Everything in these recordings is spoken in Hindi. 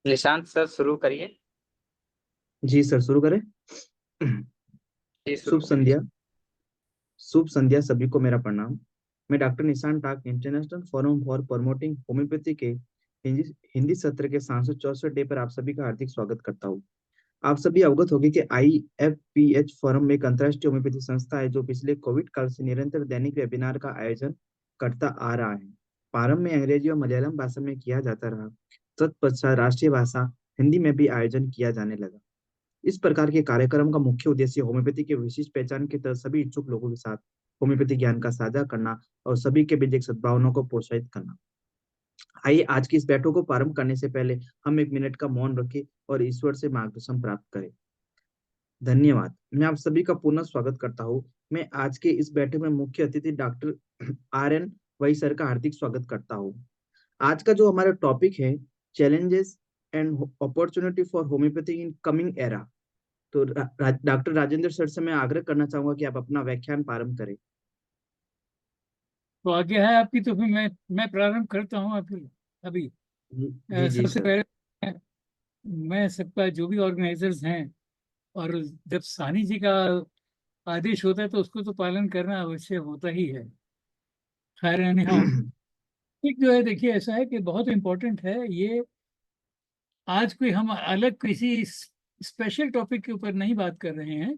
निशांत सर शुरू करिए। जी सर, शुरू करें। जी शुभ शुरू करिए। संध्या। शुभ संध्या सभी को मेरा प्रणाम। मैं doctor Nishan Tak international forum for promoting homoeopathy के हिंदी हिंदी सत्र के 764 डे पर आप सभी का हार्दिक स्वागत करता हूँ। आप सभी अवगत होंगे कि IFPH फोरम एक अंतर्राष्ट्रीय होम्योपैथी संस्था है जो पिछले कोविड काल से निरंतर दैनिक वेबिनार का आयोजन करता आ रहा है। प्रारंभ में अंग्रेजी और मलयालम भाषा में किया जाता रहा। तत्पश्चात राष्ट्रीय भाषा हिंदी में भी आयोजन किया जाने लगा। इस प्रकार के कार्यक्रम का मुख्य उद्देश्य होम्योपैथी के विशिष्ट पहचान की तरह सभी इच्छुक लोगों के साथ होम्योपैथी ज्ञान का साझा करना और सभी के बीच एक सद्भावना को प्रोत्साहित करना। आइए आज की इस बैठक को प्रारंभ करने से पहले हम 1 मिनट का मौन रखें और ईश्वर से मार्गदर्शन प्राप्त करें। धन्यवाद। मैं आप सभी का पुनः स्वागत करता हूँ। मैं आज के इस बैठक में मुख्य अतिथि डॉक्टर RN वही सर का हार्दिक स्वागत करता हूँ। आज का जो हमारा टॉपिक है, challenges and opportunity for homeopathy in coming era. तो डॉक्टर राजेंद्र सर से मैं आग्रह करना चाहूंगा कि आप अपना व्याख्यान प्रारंभ करें। तो आज्ञा है आपकी, तो फिर मैं प्रारंभ करता हूँ अभी अभी। जी जी जी सबसे सर। पहले मैं सबका जो भी ऑर्गेनाइजर्स हैं, और जब सानी जी का आदेश होता है तो उसको तो पालन करना अवश्य होता ही है। खैर anyhow, एक जो है देखिए ऐसा है कि बहुत इम्पोर्टेंट है ये। आज कोई हम अलग किसी स्पेशल टॉपिक के ऊपर नहीं बात कर रहे हैं।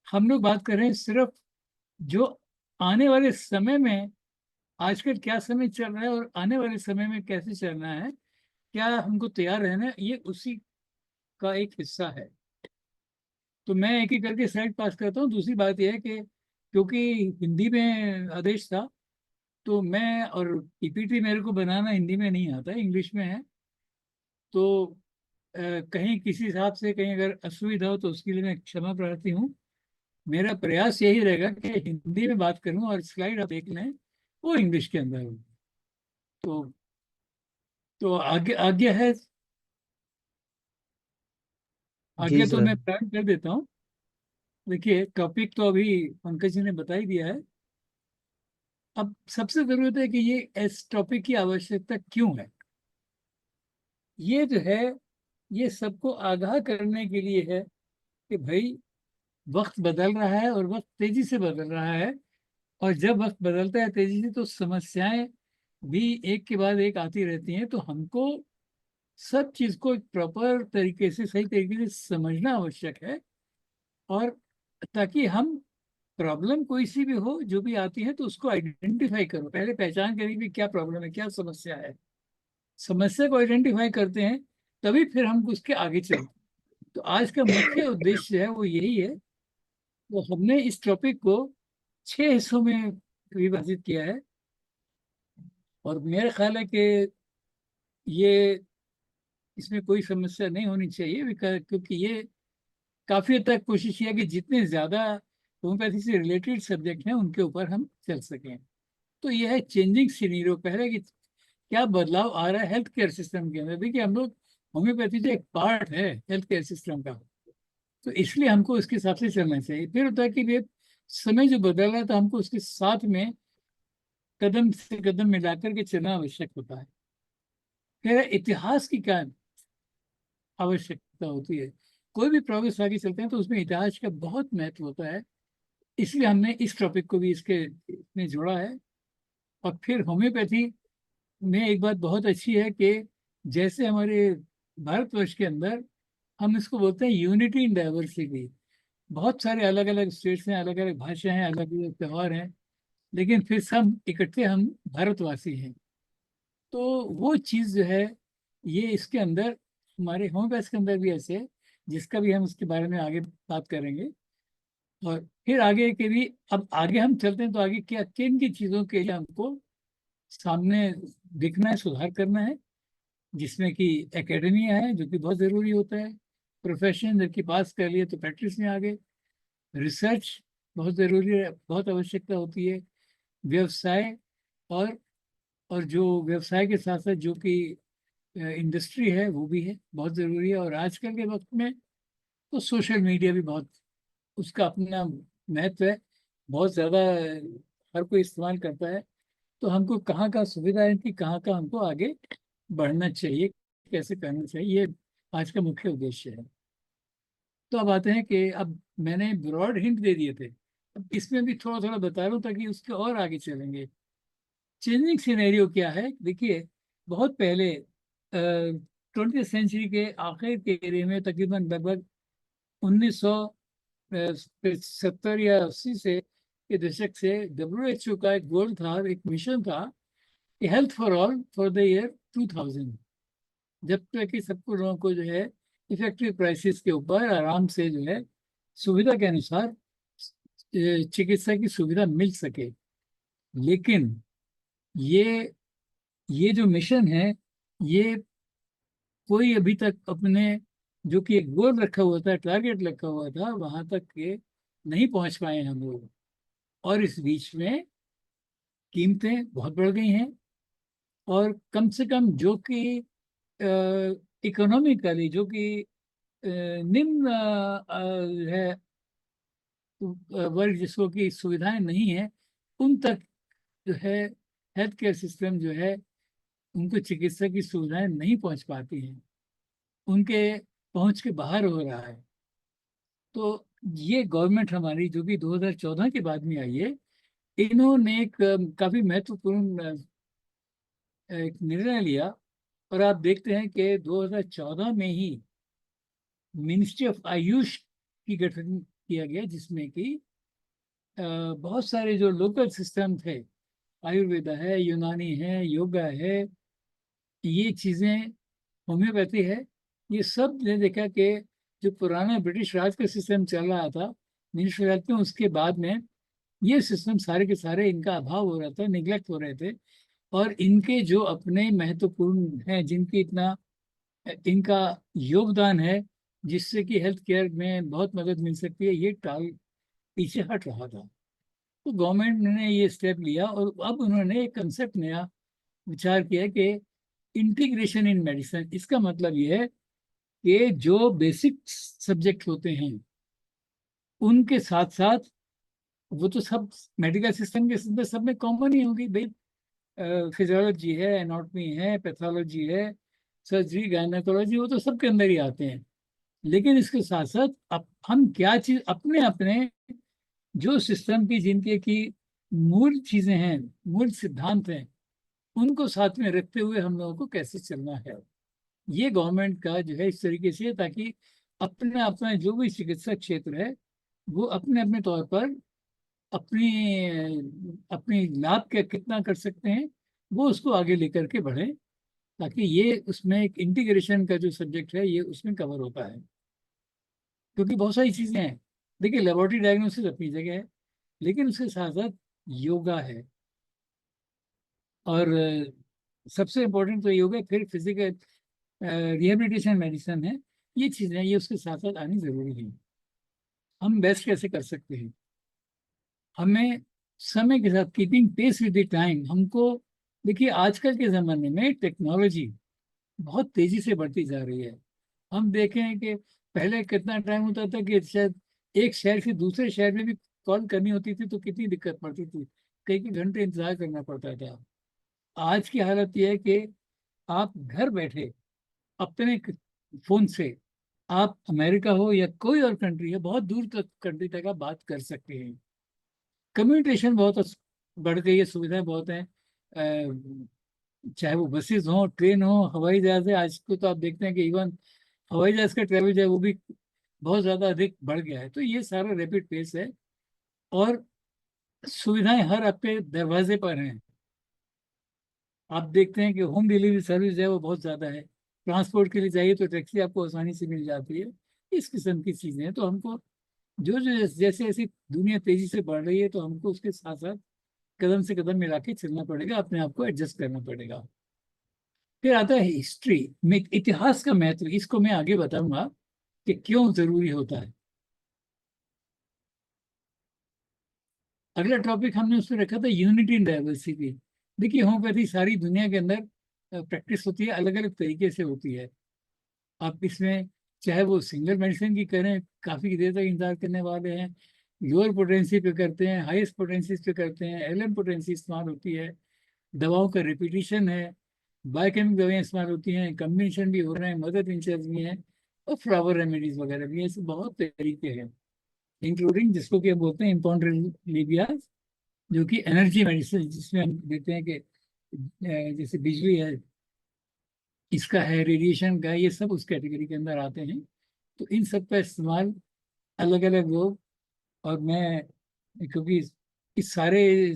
हम लोग बात कर रहे हैं सिर्फ जो आने वाले समय में, आजकल क्या समय चल रहा है और आने वाले समय में कैसे चलना है, क्या हमको तैयार रहना है, ये उसी का एक हिस्सा है। तो मैं एक एक करके स्लाइड पास करता हूँ। दूसरी बात यह है कि क्योंकि हिंदी में आदेश था, तो मैं, और PPT मेरे को बनाना हिंदी में नहीं आता, इंग्लिश में है। तो कहीं किसी हिसाब से कहीं अगर असुविधा हो तो उसके लिए मैं क्षमा प्रार्थी हूँ। मेरा प्रयास यही रहेगा कि हिंदी में बात करूँ और स्लाइड आप देख लें वो इंग्लिश के अंदर हो। तो आगे आगे है, जी आगे तो सर। मैं प्रारंभ कर देता हूँ। देखिए टॉपिक तो अभी पंकज जी ने बता ही दिया है। अब सबसे जरूरत है कि ये इस टॉपिक की आवश्यकता क्यों है। ये जो है, ये सबको आगाह करने के लिए है कि भाई वक्त बदल रहा है और वक्त तेजी से बदल रहा है। और जब वक्त बदलता है तेजी से तो समस्याएं भी एक के बाद एक आती रहती हैं। तो हमको सब चीज को एक प्रॉपर तरीके से, सही तरीके से समझना आवश्यक है। और ताकि हम, प्रॉब्लम कोई सी भी हो जो भी आती है तो उसको आइडेंटिफाई करो, पहले पहचान करें कि क्या प्रॉब्लम है, क्या समस्या है। समस्या को आइडेंटिफाई करते हैं तभी फिर हम उसके आगे चलते हैं। तो आज का मुख्य उद्देश्य है वो यही है। तो हमने इस टॉपिक को 6 हिस्सों में विभाजित किया है। और मेरा ख्याल है कि ये, इसमें कोई समस्या नहीं होनी चाहिए, क्योंकि ये काफी हद तक कोशिश किया कि जितने ज्यादा होम्योपैथी से रिलेटेड सब्जेक्ट हैं उनके ऊपर हम चल सकें। तो यह है चेंजिंग सीनीरियो, पहले कि क्या बदलाव आ रहा है हेल्थ केयर सिस्टम के अंदर। देखिए हम लोग, होम्योपैथी जो एक पार्ट है हेल्थ केयर सिस्टम का, तो इसलिए हमको उसके हिसाब से चलना चाहिए। फिर होता है कि ये समय जो बदल रहा है तो हमको उसके साथ में कदम से कदम मिलाकर के चलना आवश्यक होता है। फिर इतिहास की क्या आवश्यकता होती है। कोई भी प्रोग्रेस आगे चलते हैं तो उसमें इतिहास का बहुत महत्व होता है। इसलिए हमने इस टॉपिक को भी इसके में जोड़ा है। और फिर होम्योपैथी में एक बात बहुत अच्छी है कि जैसे हमारे भारतवर्ष के अंदर हम इसको बोलते हैं यूनिटी इन डाइवर्सिटी। बहुत सारे अलग अलग स्टेट्स हैं, अलग अलग भाषा हैं, अलग अलग त्यौहार हैं, लेकिन फिर सब इकट्ठे हम भारतवासी हैं। तो वो चीज़ जो है, ये इसके अंदर, हमारे होम्योपैथ के अंदर भी ऐसे है, जिसका भी हम उसके बारे में आगे बात करेंगे। और फिर आगे के भी, अब आगे हम चलते हैं तो आगे क्या, किन की चीज़ों के लिए हमको सामने दिखना है, सुधार करना है। जिसमें कि एकेडमिया है जो कि बहुत ज़रूरी होता है, प्रोफेशन जबकि पास कर लिए तो प्रैक्टिस में आगे, रिसर्च बहुत ज़रूरी है, बहुत आवश्यकता होती है, व्यवसाय, और जो व्यवसाय के साथ साथ जो कि इंडस्ट्री है वो भी है, बहुत ज़रूरी है। और आजकल के वक्त में तो सोशल मीडिया भी बहुत, उसका अपना महत्व है, बहुत ज़्यादा हर कोई इस्तेमाल करता है। तो हमको कहाँ का सुविधा है कि कहाँ का हमको आगे बढ़ना चाहिए, कैसे करना चाहिए, ये आज का मुख्य उद्देश्य है। तो अब आते हैं कि अब मैंने ब्रॉड हिंट दे दिए थे, अब इसमें भी थोड़ा थोड़ा बता रहा हूँ ताकि उसके और आगे चलेंगे। चेंजिंग सिनेरियो क्या है, देखिए बहुत पहले 20th सेंचुरी के आखिर के एरिया में तकरीबन लगभग 1970 या 80 से के दशक से WHO का एक गोल था, एक मिशन था, health for all for the year 2000। जब तक कि सबको लोगों को जो है इफेक्टिव प्राइसेस के ऊपर आराम से जो है सुविधा के अनुसार चिकित्सा की सुविधा मिल सके। लेकिन ये ये जो मिशन है, ये कोई अभी तक अपने जो कि एक गोल रखा हुआ था, टारगेट रखा हुआ था, वहां तक के नहीं पहुंच पाए हम लोग। और इस बीच में कीमतें बहुत बढ़ गई हैं, और कम से कम जो कि इकोनॉमिकली जो कि निम्न है वर्ग, जिसको कि सुविधाएं नहीं है, उन तक जो है हेल्थ केयर सिस्टम जो है उनको चिकित्सा की सुविधाएं नहीं पहुंच पाती हैं, उनके पहुंच के बाहर हो रहा है। तो ये गवर्नमेंट हमारी जो कि 2014 के बाद में आई है, इन्होंने एक काफी महत्वपूर्ण एक निर्णय लिया। और आप देखते हैं कि 2014 में ही मिनिस्ट्री ऑफ आयुष की गठन किया गया, जिसमें कि बहुत सारे जो लोकल सिस्टम थे, आयुर्वेदा है, यूनानी है, योगा है, ये चीज़ें, होम्योपैथी है, ये सब ने देखा कि जो पुराना ब्रिटिश राज का सिस्टम चल रहा था मिनिस्ट्री हेल्थ में, उसके बाद में ये सिस्टम सारे के सारे इनका अभाव हो रहा था, निगलेक्ट हो रहे थे। और इनके जो अपने महत्वपूर्ण हैं, जिनकी इतना इनका योगदान है, जिससे कि हेल्थ केयर में बहुत मदद मिल सकती है, ये टाल पीछे हट रहा था। तो गवर्नमेंट ने ये स्टेप लिया, और अब उन्होंने एक कंसेप्ट नया विचार किया कि इंटीग्रेशन इन मेडिसिन। इसका मतलब ये है कि जो बेसिक सब्जेक्ट होते हैं उनके साथ साथ, वो तो सब मेडिकल सिस्टम के सब में कॉमन ही होगी भाई, फिजियोलॉजी है, एनाटॉमी है, पैथोलॉजी है, सर्जरी, गायनेकोलॉजी, वो तो सबके अंदर ही आते हैं। लेकिन इसके साथ साथ अब हम क्या चीज अपने अपने जो सिस्टम की, जिनके की मूल चीजें हैं, मूल सिद्धांत हैं, उनको साथ में रखते हुए हम लोगों को कैसे चलना है, ये गवर्नमेंट का जो है इस तरीके से, ताकि अपने अपना जो भी चिकित्सा क्षेत्र है वो अपने अपने तौर पर अपनी अपनी लाभ क्या कितना कर सकते हैं, वो उसको आगे लेकर के बढ़े, ताकि ये उसमें एक इंटीग्रेशन का जो सब्जेक्ट है ये उसमें कवर होता है। क्योंकि बहुत सारी चीज़ें हैं, देखिए लेबोरेटरी डायग्नोसिस अपनी जगह है, लेकिन उसके साथ साथ योगा है, और सबसे इम्पोर्टेंट तो योगा, फिर फिजिकल रिहेबिलिटेशन मेडिसिन है, ये चीज़ें ये उसके साथ साथ आनी जरूरी है। हम बेस्ट कैसे कर सकते हैं, हमें समय के साथ keeping pace with the time, हमको देखिए आजकल के ज़माने में टेक्नोलॉजी बहुत तेजी से बढ़ती जा रही है। हम देखें कि पहले कितना टाइम होता था कि शायद एक शहर से दूसरे शहर में भी कॉल करनी होती थी तो कितनी दिक्कत पड़ती थी, कई कई घंटे इंतजार करना पड़ता था। आज की हालत यह है कि आप घर बैठे अपने फोन से, आप अमेरिका हो या कोई और कंट्री है, बहुत दूर तक कंट्री तक आप बात कर सकते हैं। कम्युनिकेशन बहुत बढ़ गई है, सुविधाएं बहुत हैं, चाहे वो बसेस हो, ट्रेन हो, हवाई जहाज है। आज को तो आप देखते हैं कि इवन हवाई जहाज का ट्रेवल जो है वो भी बहुत ज़्यादा अधिक बढ़ गया है। तो ये सारा रैपिड पेस है, और सुविधाएं हर आपके दरवाजे पर हैं। आप देखते हैं कि होम डिलीवरी सर्विस है वो बहुत ज़्यादा है, ट्रांसपोर्ट के लिए चाहिए तो टैक्सी आपको आसानी से मिल जाती है। इस किस्म की चीज़ें हैं। तो हमको जो जो जैसे जैसे दुनिया तेजी से बढ़ रही है, तो हमको उसके साथ साथ कदम से कदम मिला के चलना पड़ेगा, अपने आप को एडजस्ट करना पड़ेगा। फिर आता है हिस्ट्री में इतिहास का महत्व, इसको मैं आगे बताऊंगा कि क्यों जरूरी होता है। अगला टॉपिक हमने उसमें रखा था यूनिटी इन डाइवर्सिटी। देखिए होम्योपैथी सारी दुनिया के अंदर प्रैक्टिस होती है, अलग अलग तरीके से होती है। आप इसमें चाहे वो सिंगल मेडिसिन की करें, काफ़ी देर तक इंतजार करने वाले हैं, लोअर पोटेंसी पे करते हैं, हाईएस्ट पोटेंसी पे करते हैं, एलएम पोटेंसी इस्तेमाल होती है, दवाओं का रिपीटिशन है, बायोकेमिक दवाइयाँ इस्तेमाल होती हैं, कम्बिनेशन भी हो रहे हैं, मदर टिंचर्स भी हैं, और फ्लावर रेमेडीज वगैरह भी हैं। ऐसे बहुत तरीके हैं, इंक्लूडिंग जिसको कि हम बोलते हैं इम्पोन्टेरेलिबिया, जो कि एनर्जी मेडिसिन, जिसमें हम देते हैं कि जैसे बिजली है, इसका है, रेडिएशन का है, ये सब उस कैटेगरी के अंदर आते हैं। तो इन सब का इस्तेमाल अलग अलग लोग, और मैं, क्योंकि इस सारे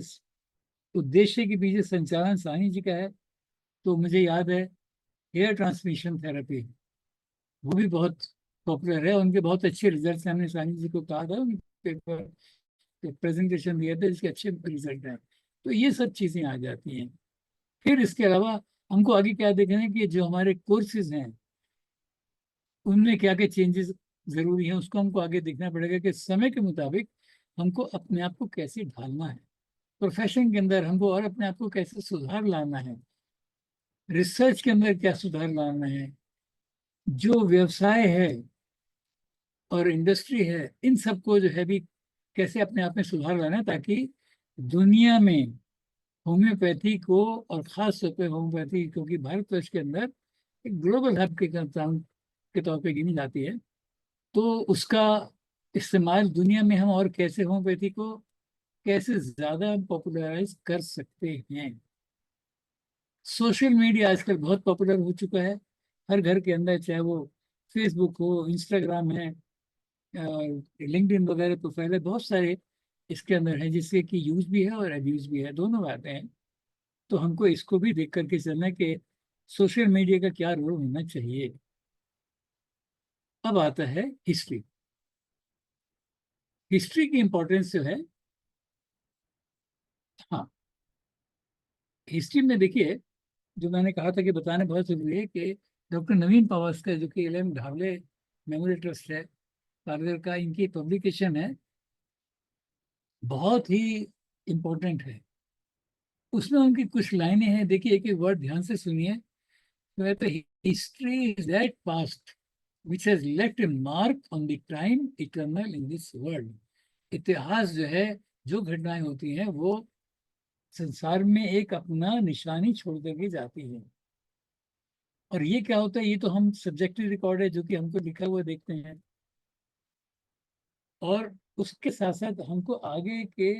उद्देश्य के पीछे संचालन साहनी जी का है, तो मुझे याद है एयर ट्रांसमिशन थेरेपी, वो भी बहुत पॉपुलर है। उनके बहुत अच्छे रिजल्ट्स हैं, हमने साहनी जी को कहा था, उनके पेपर प्रेजेंटेशन दिए थे, इसके अच्छे रिजल्ट हैं। तो ये सब चीज़ें आ जाती हैं। फिर इसके अलावा हमको आगे क्या देखना है कि जो हमारे कोर्सेज हैं उनमें क्या क्या चेंजेस जरूरी हैं, उसको हमको आगे देखना पड़ेगा कि समय के मुताबिक हमको अपने आप को कैसे ढालना है, प्रोफेशन के अंदर हमको और अपने आप को कैसे सुधार लाना है, रिसर्च के अंदर क्या सुधार लाना है, जो व्यवसाय है और इंडस्ट्री है, इन सबको जो है भी कैसे अपने आप में सुधार लाना है, ताकि दुनिया में होम्योपैथी को, और खास तौर पे होम्योपैथी क्योंकि भारतवर्ष के अंदर एक ग्लोबल हब के तौर पे गिनी जाती है, तो उसका इस्तेमाल दुनिया में हम और कैसे होम्योपैथी को कैसे ज़्यादा पॉपुलराइज कर सकते हैं। सोशल मीडिया आजकल बहुत पॉपुलर हो चुका है, हर घर के अंदर, चाहे वो फेसबुक हो, इंस्टाग्राम है, लिंक्डइन वगैरह प्रोफाइल है, बहुत सारे इसके अंदर है, जिससे कि यूज भी है और अब्यूज भी है, दोनों बातें हैं। तो हमको इसको भी देख करके चलना है कि सोशल मीडिया का क्या रोल होना चाहिए। अब आता है हिस्ट्री। हिस्ट्री की इंपॉर्टेंस जो है, हाँ, हिस्ट्री में देखिए, जो मैंने कहा था कि बताना बहुत जरूरी है कि डॉक्टर नवीन पावस्कर, जो कि एल.एम. ढावले मेमोरियल ट्रस्ट है पारगर का, इनकी पब्लिकेशन है, बहुत ही इम्पोर्टेंट है। उसमें उनकी कुछ लाइनें हैं, देखिए एक एक वर्ड ध्यान से सुनिए। तो history is that past which has left a mark on the time eternal in this world। इतिहास जो है, जो घटनाएं होती हैं वो संसार में एक अपना निशानी छोड़ करके जाती है। और ये क्या होता है, ये तो हम सब्जेक्टिव रिकॉर्ड है जो कि हमको लिखा हुआ देखते हैं, और उसके साथ साथ हमको आगे के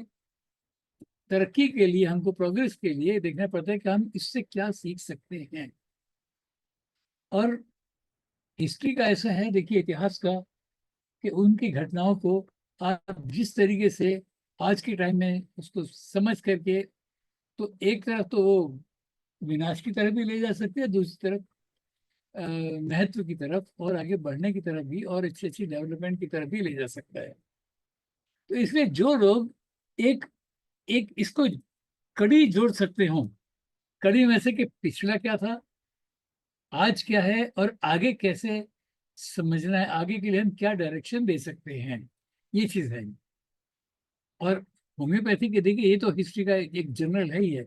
तरक्की के लिए, हमको प्रोग्रेस के लिए देखना पड़ता है कि हम इससे क्या सीख सकते हैं। और हिस्ट्री का ऐसा है, देखिए इतिहास का, कि उनकी घटनाओं को आप जिस तरीके से आज के टाइम में उसको समझ करके, तो एक तरफ तो वो विनाश की तरफ भी ले जा सकते हैं, दूसरी तरफ महत्व की तरफ और आगे बढ़ने की तरफ भी, और अच्छी अच्छी डेवलपमेंट की तरफ भी ले जा सकता है। तो इसलिए जो लोग एक एक इसको कड़ी जोड़ सकते हो, कड़ी में से कि पिछला क्या था, आज क्या है, और आगे कैसे समझना है, आगे के लिए हम क्या डायरेक्शन दे सकते हैं, ये चीज है। और होम्योपैथी के देखिए, ये तो हिस्ट्री का एक जनरल है ही है,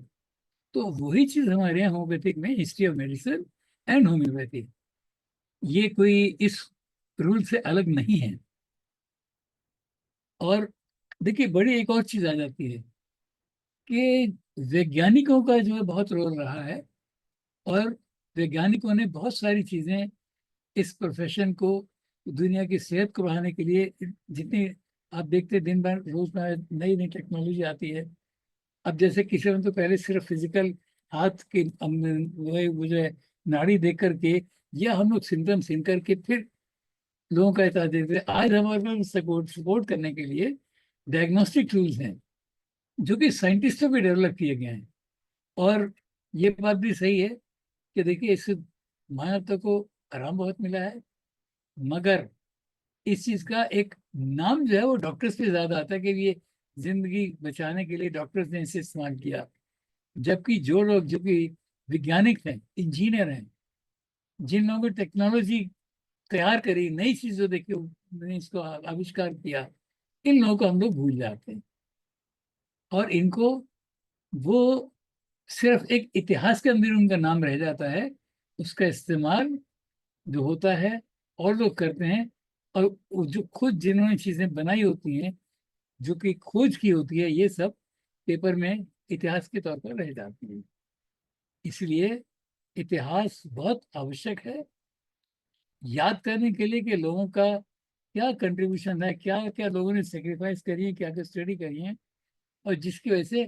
तो वही चीज हमारे यहाँ होम्योपैथिक में, history of medicine and homeopathy, ये कोई इस रूल से अलग नहीं है। और देखिए बड़ी एक और चीज आ जाती है कि वैज्ञानिकों का जो है बहुत रोल रहा है, और वैज्ञानिकों ने बहुत सारी चीजें इस प्रोफेशन को, दुनिया की सेहत को बढ़ाने के लिए, जितनी आप देखते हैं दिन भर रोज नई नई टेक्नोलॉजी आती है। अब जैसे किसी में तो पहले सिर्फ फिजिकल हाथ के वो जो है नाड़ी देख करके, या हम लोग सिम्टम सुन करके फिर लोगों का इतना देखते हैं। आज हमारे पास सपोर्ट सपोर्ट करने के लिए डायग्नोस्टिक टूल्स हैं, जो कि साइंटिस्टों भी डेवलप किए गए हैं। और ये बात भी सही है कि देखिए इससे मानवता को आराम बहुत मिला है, मगर इस चीज का एक नाम जो है वो डॉक्टर्स पे ज्यादा आता है कि ये जिंदगी बचाने के लिए डॉक्टर्स ने इसे इस्तेमाल किया। जबकि जो लोग, जो कि वैज्ञानिक हैं, इंजीनियर हैं, जिन लोगों ने टेक्नोलॉजी तैयार करी, नई चीजों देखी, उन्होंने इसको आविष्कार किया, इन लोगों को हम लोग भूल जाते हैं। और इनको, वो सिर्फ एक इतिहास के अंदर उनका नाम रह जाता है, उसका इस्तेमाल जो होता है और लोग करते हैं, और वो जो खुद जिन्होंने चीजें बनाई होती हैं, जो कि खोज की होती है, ये सब पेपर में इतिहास के तौर पर रह जाती है। इसलिए इतिहास बहुत आवश्यक है याद करने के लिए कि लोगों का क्या कंट्रीब्यूशन है, क्या क्या लोगों ने सेक्रीफाइस करी है, क्या क्या स्टडी करी है, और जिसकी वजह से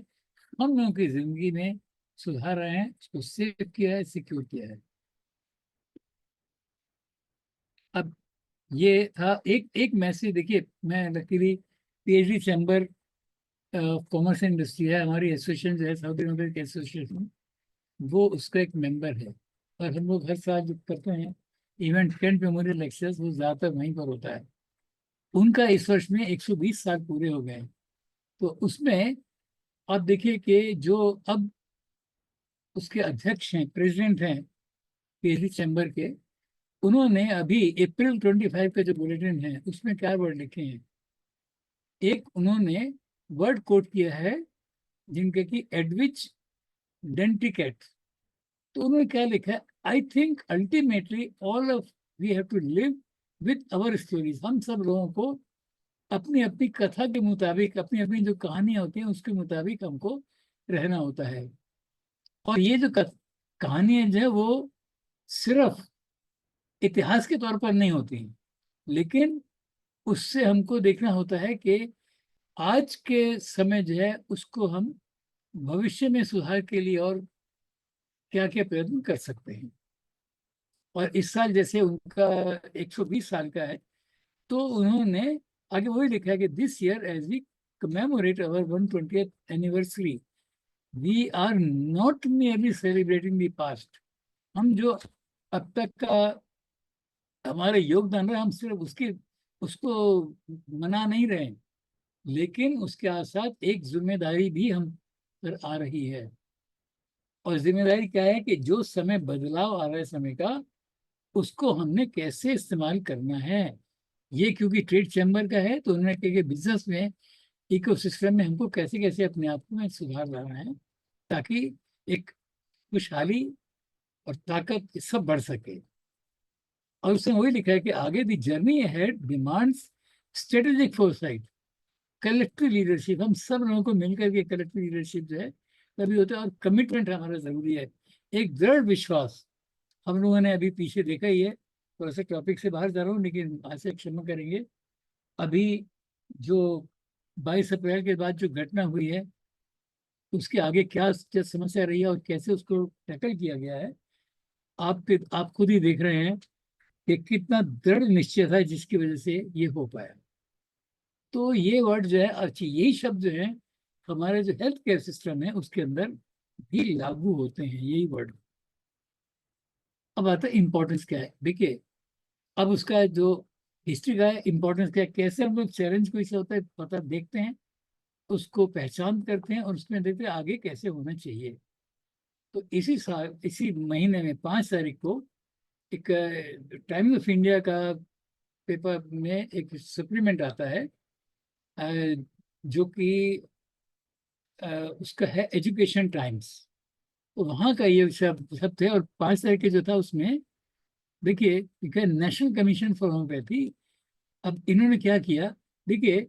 हम लोगों की जिंदगी में सुधार आए हैं, उसको सेव किया है, सिक्योर किया है। अब ये था एक एक मैसेज। देखिए, मैं luckily PhD chamber commerce and industry है हमारी एसोसिएशन जो है, साउथ इंडियन अमेरिकन एसोसिएशन, वो उसका एक मेंबर है। और हम लोग हर साल जो करते हैं इवेंट कैंट मेमोरियल लेक्चर्स, वो ज़्यादातर वहीं पर होता है। उनका इस वर्ष में 120 साल पूरे हो गए। तो उसमें आप देखिए कि जो अब उसके अध्यक्ष हैं, प्रेसिडेंट हैं पीएचडी चैम्बर के, उन्होंने अभी अप्रैल 25 का जो बुलेटिन है उसमें क्या वर्ड लिखे हैं। एक उन्होंने वर्ड कोट किया है जिनके कि एडविच डेंटिकेट। तो उन्होंने क्या लिखा है, I think ultimately all of we have to live with our stories. हम सब लोगों को अपनी अपनी कथा के मुताबिक, अपनी अपनी जो कहानियां होती हैं उसके मुताबिक हमको रहना होता है। और ये जो कहानियां जो है वो सिर्फ इतिहास के तौर पर नहीं होती हैं, लेकिन उससे हमको देखना होता है कि आज के समय जो है उसको हम भविष्य में सुधार के लिए और क्या क्या प्रयत्न कर सकते हैं। और इस साल जैसे उनका 120 साल का है, तो उन्होंने आगे वही लिखा है कि this year as we commemorate our 120th anniversary we are not merely celebrating the past. हम जो अब तक का हमारे योगदान रहा, हम सिर्फ उसको मना नहीं रहे, लेकिन उसके साथ एक जिम्मेदारी भी हम पर आ रही है। और जिम्मेदारी क्या है कि जो समय बदलाव आ रहा है समय का, उसको हमने कैसे इस्तेमाल करना है। ये क्योंकि ट्रेड चैम्बर का है, तो उन्होंने कहा कि बिजनेस में, इकोसिस्टम में हमको कैसे कैसे अपने आप में सुधार लाना है, ताकि एक खुशहाली और ताकत सब बढ़ सके। और उसने वही लिखा है कि आगे the journey ahead demands strategic foresight, collective leadership. हम सब लोगों को मिलकर के कलेक्टिव लीडरशिप जो है तभी होता है, और कमिटमेंट हमारा जरूरी है, एक दृढ़ विश्वास। हम लोगों ने अभी पीछे देखा ही है, थोड़ा सा टॉपिक से बाहर जा रहा हूँ लेकिन आज से क्षमा करेंगे। अभी जो 22 अप्रैल के बाद जो घटना हुई है, उसके आगे क्या क्या समस्या रही है और कैसे उसको टैकल किया गया है, आप खुद ही देख रहे हैं कि कितना दृढ़ निश्चय था जिसकी वजह से ये हो पाया। तो ये वर्ड जो है, अच्छी यही शब्द जो है हमारे जो हेल्थ केयर सिस्टम है उसके अंदर भी लागू होते हैं, यही वर्ड। अब आता है इम्पोर्टेंस क्या है। देखिए, अब उसका जो हिस्ट्री का है, इम्पोर्टेंस क्या है, कैसे हम लोग चैलेंज को इसे होता है पता देखते हैं, उसको पहचान करते हैं और उसमें देखते हैं आगे कैसे होना चाहिए। तो इसी साल इसी महीने में 5 तारीख को एक टाइम्स ऑफ इंडिया का पेपर में एक सप्लीमेंट आता है, जो कि उसका है एजुकेशन टाइम्स। तो वहाँ का ये शब्द है, और 5 तारीख के जो था उसमें देखिए लिखा है नेशनल कमीशन फॉर होम्योपैथी। अब इन्होंने क्या किया, देखिए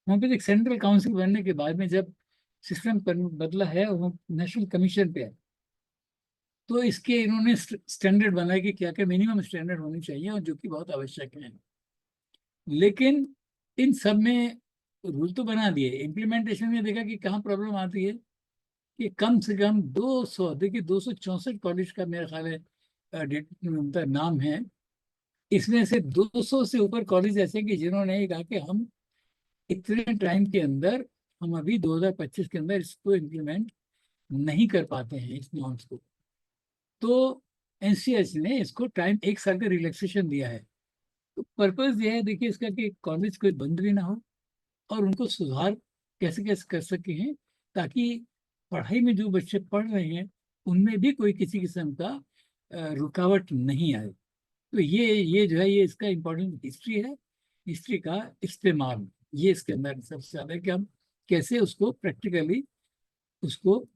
होम्योपैथिक सेंट्रल काउंसिल बनने के बाद में जब सिस्टम बदला है और नेशनल कमीशन पे है, तो इसके इन्होंने स्टैंडर्ड बनाया कि क्या क्या मिनिमम स्टैंडर्ड होनी चाहिए, और जो कि बहुत आवश्यक है। लेकिन इन सब में रूल तो बना दिए, इम्प्लीमेंटेशन में देखा कि कहाँ प्रॉब्लम आती है, कि कम से कम 200, देखिए 264 कॉलेज का मेरा ख्याल है उनका नाम है। इसमें से 200 से ऊपर कॉलेज ऐसे हैं कि जिन्होंने ये कहा कि हम इतने टाइम के अंदर, हम अभी 2025 के अंदर इसको इम्प्लीमेंट नहीं कर पाते हैं इस नॉर्म्स को। तो एनसीएस ने इसको टाइम 1 साल का रिलैक्सेशन दिया है। तो पर्पज ये है देखिए इसका कि कॉलेज कोई बंद भी ना हो, और उनको सुधार कैसे कैसे कर सके हैं, ताकि पढ़ाई में जो बच्चे पढ़ रहे हैं उनमें भी कोई किसी किस्म का रुकावट नहीं आए। तो ये जो है ये इसका इम्पोर्टेंट हिस्ट्री है, हिस्ट्री का इस्तेमाल, ये इसके अंदर सबसे ज्यादा है कि हम कैसे उसको प्रैक्टिकली उसको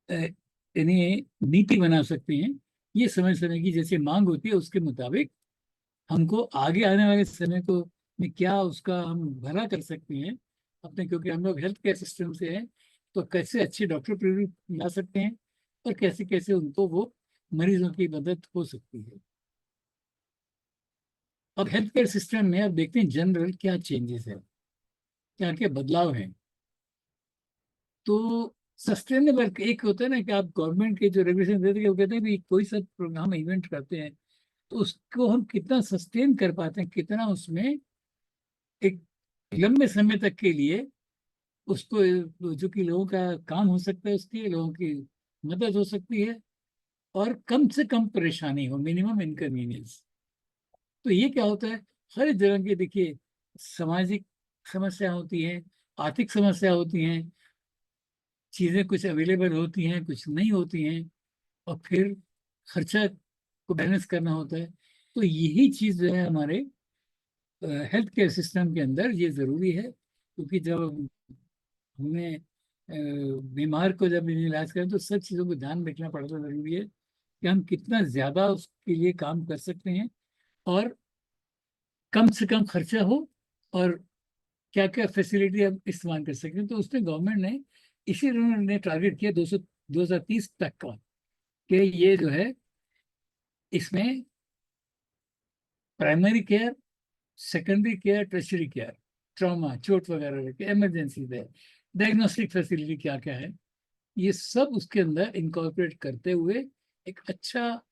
यानी नीति बना सकते हैं। ये समय समय की जैसे मांग होती है उसके मुताबिक हमको आगे आने वाले समय को में क्या उसका हम भला कर सकते हैं अपने, क्योंकि हम लोग हेल्थ केयर सिस्टम से हैं, तो कैसे अच्छे डॉक्टर ला सकते हैं, और कैसे कैसे उनको वो मरीजों की मदद हो सकती है। अब हेल्थ केयर सिस्टम में अब देखते हैं जनरल क्या चेंजेस है, क्या क्या बदलाव हैं। तो सस्टेनेबल एक होता है ना कि आप गवर्नमेंट के जो रेगुलेशन देते हैं वो कहते हैं कि कोई सा प्रोग्राम इवेंट करते हैं तो उसको हम कितना सस्टेन कर पाते हैं, कितना उसमें एक लंबे समय तक के लिए उसको जो कि लोगों का काम हो सकता है, उसकी लोगों की मदद हो सकती है और कम से कम परेशानी हो, मिनिमम इनकन्वीनियंस। तो ये क्या होता है, हर जगह की देखिए सामाजिक समस्या होती है, आर्थिक समस्या होती हैं, चीजें कुछ अवेलेबल होती हैं कुछ नहीं होती हैं, और फिर खर्चा को बैलेंस करना होता है। तो यही चीज जो है हमारे हेल्थ केयर सिस्टम के अंदर ये जरूरी है, क्योंकि जब हमें बीमार को जब इलाज करें तो सब चीज़ों को ध्यान रखना पड़ता जरूरी है कि हम कितना ज्यादा उसके लिए काम कर सकते हैं और कम से कम खर्चा हो, और क्या क्या फैसिलिटी हम इस्तेमाल कर सकते हैं। तो उसने गवर्नमेंट ने इसी उन्होंने टारगेट किया 2030 तक का, कि ये जो है इसमें primary care, secondary care, tertiary care, trauma, चोट वगैरह के, इमरजेंसी है, डायग्नोस्टिक फैसिलिटी क्या क्या है, ये सब उसके अंदर इनकॉर्पोरेट करते हुए एक अच्छा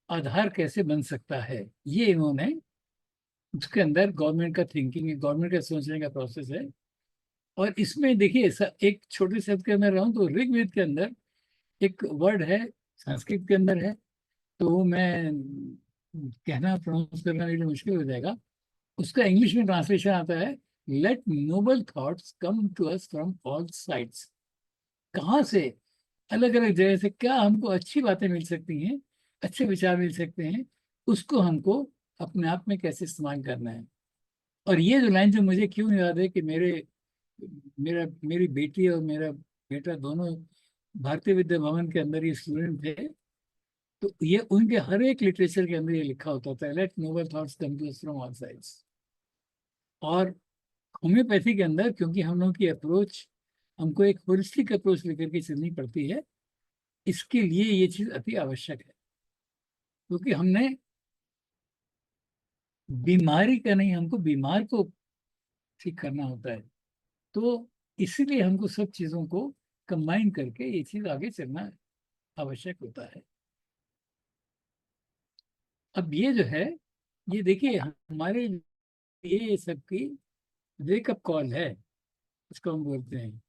आधार कैसे बन सकता है, ये इन्होंने उसके अंदर गवर्नमेंट का थिंकिंग है, गवर्नमेंट का सोचने का प्रोसेस है। और इसमें देखिए एक छोटे शब्द के अंदर रहूं तो ऋग्वेद के अंदर एक वर्ड है, संस्कृत के अंदर है, तो वो मैं कहना प्रोनाउंस करना मेरे लिए मुश्किल हो जाएगा। उसका इंग्लिश में ट्रांसलेशन आता है, let noble thoughts come to us from all sides. कहाँ से, अलग अलग जगह से क्या हमको अच्छी बातें मिल सकती हैं, अच्छे विचार मिल सकते हैं, उसको हमको अपने आप में कैसे इस्तेमाल करना है। और ये जो लाइन जो मुझे क्यों याद है कि मेरी बेटी और मेरा बेटा दोनों भारतीय विद्या भवन के अंदर ये स्टूडेंट थे, तो ये उनके हर एक लिटरेचर के अंदर ये लिखा होता था, let noble thoughts come to us from all sides. और होम्योपैथी के अंदर क्योंकि हम लोग की अप्रोच, हमको एक होलिस्टिक अप्रोच लेकर के चलनी पड़ती है, इसके लिए ये चीज अति आवश्यक है, क्योंकि हमने बीमारी का नहीं, हमको बीमार को ठीक करना होता है। तो इसीलिए हमको सब चीजों को कंबाइन करके ये चीज आगे चलना आवश्यक होता है। अब ये जो है, ये देखिए हमारे लिए सबकी वेकअप कॉल है, उसको हम बोलते हैं।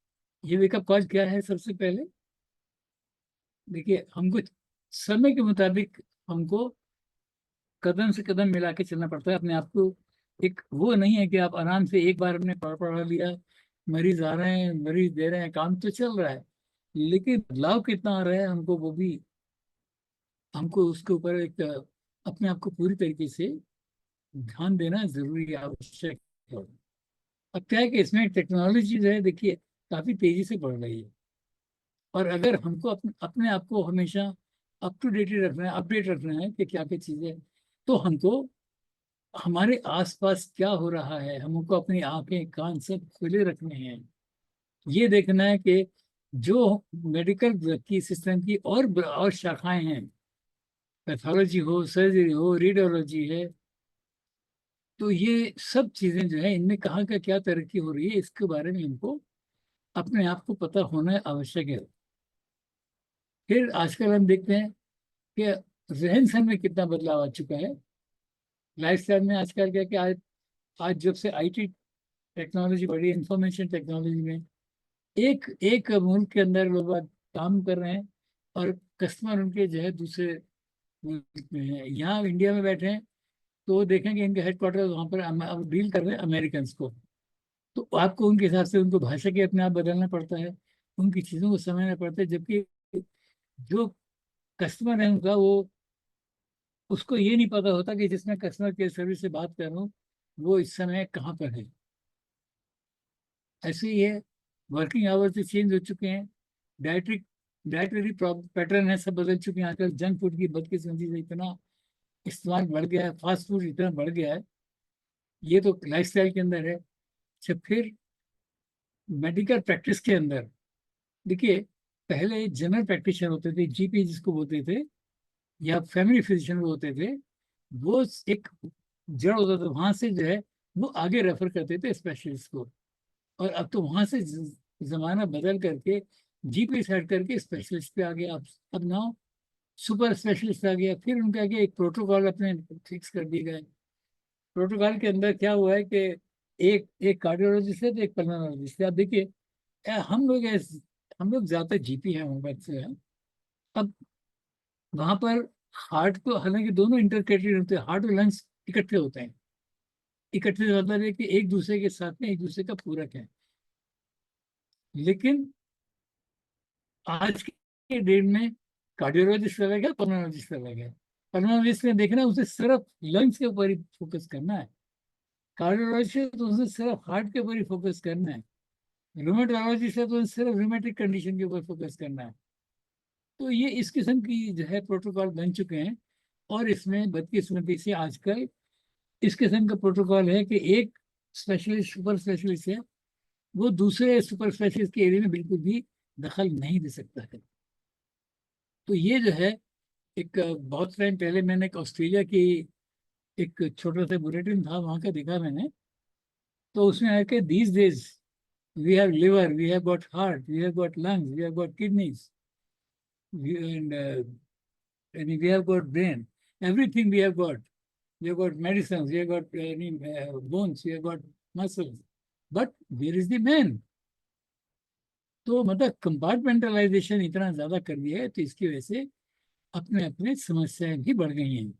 ये वेकअप कॉल क्या है, सबसे पहले देखिए हमको समय के मुताबिक हमको कदम से कदम मिला के चलना पड़ता है अपने आप को। एक वो नहीं है कि आप आराम से एक बार हमने पढ़ा लिया, मरीज आ रहे हैं, मरीज दे रहे हैं, काम तो चल रहा है, लेकिन बदलाव कितना आ रहा है हमको वो भी, हमको उसके ऊपर एक अपने आप को पूरी तरीके से ध्यान देना जरूरी है, आवश्यक है। अब क्या है कि इसमें टेक्नोलॉजी जो है देखिए काफी तेजी से बढ़ रही है, और अगर हमको अपने आप को हमेशा अप टू डेट रखना है, अपडेट रखना है कि क्या क्या चीजें, तो हमको हमारे आसपास क्या हो रहा है, हमको अपनी आंखें कान सब खुले रखने हैं। ये देखना है कि जो मेडिकल की सिस्टम की और शाखाएं हैं, पैथोलॉजी हो, सर्जरी हो, रेडियोलॉजी है, तो ये सब चीजें जो है इनमें कहाँ का क्या तरक्की हो रही है, इसके बारे में हमको अपने आप को पता होना आवश्यक है। फिर आजकल हम देखते हैं कि रहन सहन में कितना बदलाव आ चुका है, लाइफस्टाइल में आजकल क्या कि आज जब से आईटी टेक्नोलॉजी बढ़ी, इंफॉर्मेशन टेक्नोलॉजी में एक एक मुल्क के अंदर लोग बाग काम कर रहे हैं, और कस्टमर उनके जो है दूसरे मुल्क में है, यहाँ इंडिया में बैठे हैं, तो वो देखेंगे इनके हेडक्वार्टर वहाँ पर, अब डील कर रहे हैं अमेरिकन को, तो आपको उनके हिसाब से उनको भाषा के अपने आप बदलना पड़ता है, उनकी चीज़ों को समझना पड़ता है, जबकि जो कस्टमर है उनका, वो उसको ये नहीं पता होता कि जिसमें कस्टमर केयर सर्विस से बात कर रहा हूँ वो इस समय कहाँ पर है। ऐसे ही है, वर्किंग आवर्स से चेंज हो चुके हैं, डाइटरी डाइटरी पैटर्न है सब बदल चुके हैं, आजकल जंक फूड की बदकिस्मती से इतना इस्तेमाल बढ़ गया है, फास्ट फूड इतना बढ़ गया है, ये तो लाइफस्टाइल के अंदर है। अच्छा, फिर मेडिकल प्रैक्टिस के अंदर देखिए पहले जनरल प्रैक्टिशनर होते थे, जीपी जिसको बोलते थे, या फैमिली फिजिशियन होते थे, वो एक जड़ होता था, वहां से जो है वो आगे रेफर करते थे स्पेशलिस्ट को। और अब तो वहां से जमाना बदल करके जीपी से हट करके स्पेशलिस्ट पे आ गया। अब नाउ सुपर स्पेशलिस्ट आ गया। फिर उनके आगे एक प्रोटोकॉल अपने फिक्स कर दिए गए। प्रोटोकॉल के अंदर क्या हुआ है कि एक एक कार्डियोलॉजिस्ट है तो एक पल्मोनोलॉजिस्ट है। अब देखिए, हम लोग ज्यादा जीपी हैं, मोहब्बत से हैं। अब वहां पर हार्ट तो, हालांकि दोनों इंटरकेटेड होते हैं, हार्ट और लंग्स इकट्ठे होते हैं। इकट्ठे से मतलब है कि एक दूसरे के साथ में एक दूसरे का पूरक है। लेकिन आज के डेट में कार्डियोलॉजिस्ट अलग है, पल्मोनोलॉजिस्ट अलग है। पल्मोनोलॉजिस्ट ने देखना, उसे सिर्फ लंग्स के ऊपर ही फोकस करना है। कार्डियोलॉजिस्ट तो उसे सिर्फ हार्ट के ऊपर ही फोकस करना है। रूमेटोलॉजिस्ट है तो उसे सिर्फ रूमेटिक कंडीशन के ऊपर फोकस करना है। तो ये इस किस्म की जो है प्रोटोकॉल बन चुके हैं। और इसमें बदकिस्मती से आजकल इस किस्म का प्रोटोकॉल है कि एक स्पेशलिस्ट, सुपर स्पेशलिस्ट है, वो दूसरे सुपर स्पेशलिस्ट के एरिया में बिल्कुल भी दखल नहीं दे सकता है। तो ये जो है एक बहुत टाइम पहले मैंने एक ऑस्ट्रेलिया की एक छोटा सा बुलेटिन था, वहाँ का देखा मैंने। तो उसमें आया कि these days we have liver, we have got heart, we have got lungs, we have got kidneys, and we have got brain, everything we have got. We have got medicines, we have got bones, we have got muscles. But where is the man? तो मतलब कंपार्टमेंटलाइजेशन इतना ज्यादा कर दिया है, तो इसकी वजह से अपने अपने समस्याएं भी बढ़ गई हैं।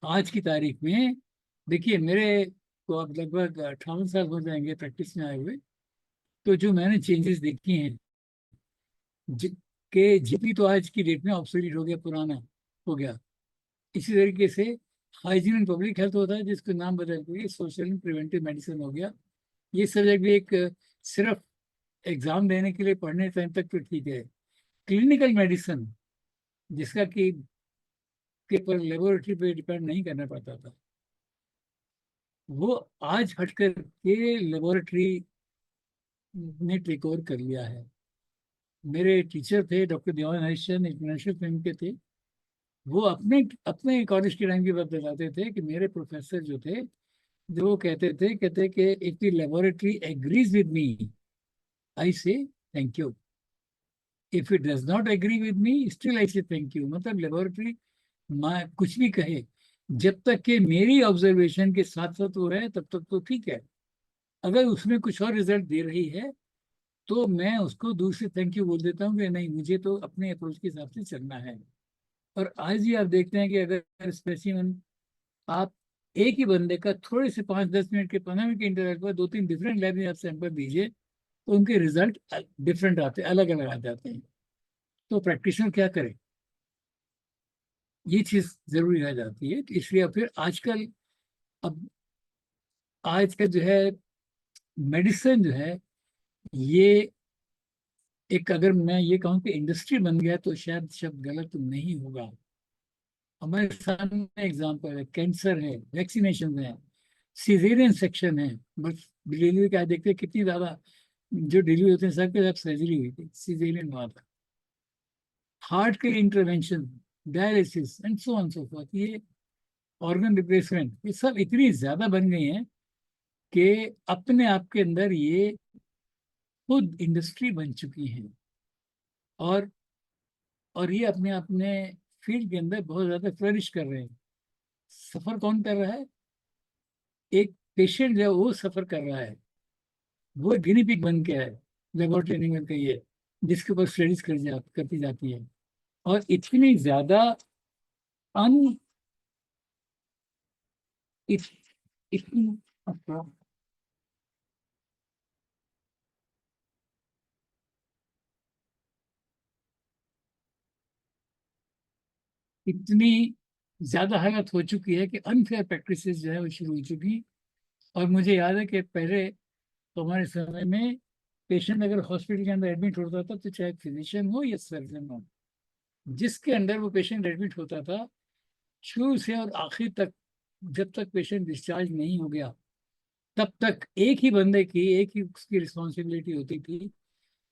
आज की तारीख में देखिए, मेरे को अब लगभग 58 साल हो जाएंगे प्रैक्टिस में आए हुए। तो जो मैंने चेंजेस देखी हैं, के जीपी तो आज की डेट में ऑब्सोलीट हो गया, पुराना हो गया। इसी तरीके से हाइजीन एंड पब्लिक हेल्थ होता है, जिसको नाम बदल के सोशल एंड प्रिवेंटिव मेडिसिन हो गया। ये सब्जेक्ट भी एक सिर्फ एग्जाम देने के लिए पढ़ने टाइम तक तो ठीक है। क्लिनिकल मेडिसिन, जिसका कि पेपर लेबोरेटरी पे डिपेंड नहीं करना पड़ता था, वो आज हटकर के लेबोरेटरी ने टेक ओवर कर लिया है। मेरे टीचर थे डॉक्टर देवान हरिश्चंद्र, इंटरनेशनल फिल्म के थे। वो अपने अपने कॉलेज के टाइम की बात बताते थे कि मेरे प्रोफेसर जो थे, जो वो कहते कि if the laboratory agrees with me, I say thank you. If it does not agree with me, still I say thank you. मतलब लेबोरेटरी कुछ भी कहे, जब तक कि मेरी ऑब्जर्वेशन के साथ साथ वो रहे, तब तक तो ठीक है। अगर उसमें कुछ और रिजल्ट दे रही है, तो मैं उसको दूर से थैंक यू बोल देता हूँ कि नहीं, मुझे तो अपने अप्रोच के हिसाब से चलना है। और आज ही आप देखते हैं कि अगर स्पेसिमन आप एक ही बंदे का थोड़े से 5-10 मिनट के 15 मिनट के इंटरवल पर 2-3 डिफरेंट लैब में आप सैंपल दीजिए, तो उनके रिजल्ट डिफरेंट आते हैं, अलग अलग आ जाते हैं। तो प्रैक्टिशनर क्या करे, ये चीज जरूरी रह जाती है। तो इसलिए फिर आजकल, अब आज का जो है मेडिसिन जो है, ये एक, अगर मैं ये कहूँ कि इंडस्ट्री बन गया, तो शायद शब्द गलत नहीं होगा। हमारे सामने एग्जाम्पल है, कैंसर है, वैक्सीनेशन है, सीजेरियन सेक्शन है। बस डिलीवरी का देखते हैं कितनी ज्यादा जो डिलीवरी होते हैं, सबके सब सर्जरी हुई थी, सीजेरियन हुआ था। हार्ट के intervention, dialysis and so on so fourth, ये ऑर्गन रिप्लेसमेंट, ये सब इतनी ज्यादा बन गई हैं कि अपने आप के अंदर ये खुद इंडस्ट्री बन चुकी हैं। और ये अपने अपने फील्ड के अंदर बहुत ज्यादा फ्लरिश कर रहे हैं। सफर कौन कर रहा है? एक पेशेंट जो वो सफर कर रहा है, वो गिनी पिग बन के है, लेबोरेटरी एनिमल का ये, जिसके ऊपर स्टडीज करती जाती है। और इतनी ज्यादा अन इत, इतनी इतनी ज्यादा हालत हो चुकी है कि अनफेयर प्रैक्टिसेस जो है वो शुरू हो चुकी। और मुझे याद है कि पहले तो हमारे समय में पेशेंट अगर हॉस्पिटल के अंदर एडमिट होता था, तो चाहे फिजिशियन हो या सर्जन हो, जिसके अंडर वो पेशेंट एडमिट होता था, शुरू से और आखिर तक, जब तक पेशेंट डिस्चार्ज नहीं हो गया, तब तक एक ही बंदे की, एक ही उसकी रिस्पॉन्सिबिलिटी होती थी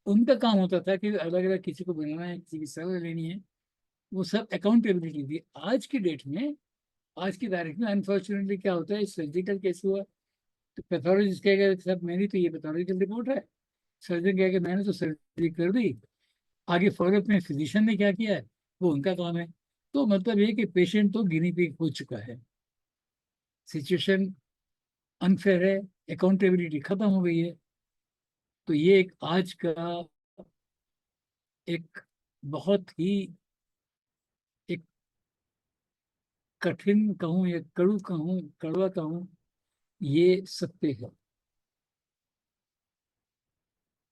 उनका काम होता था कि अलग अलग किसी को बनाना है, किसी की सलाह लेनी है, वो सब अकाउंटेबिलिटी थी। आज की डेट में, आज की तारीख में अनफॉर्चुनेटली क्या होता है, सर्जिकल केस हुआ तो पैथोलॉजिस्ट कहेगा साहब मेरी तो ये पैथोलॉजिकल रिपोर्ट है, सर्जन कहेगा मैंने तो सर्जरी कर दी, आगे फॉलोअप में फिजिशियन ने क्या किया है वो उनका काम है। तो मतलब ये कि पेशेंट तो गिनी पिग हो चुका है, सिचुएशन अनफेयर है, अकाउंटेबिलिटी खत्म हो गई है। तो ये एक आज का एक बहुत ही एक कठिन कहूँ या कड़ू कहूँ, कड़वा कहूँ, ये सत्य है।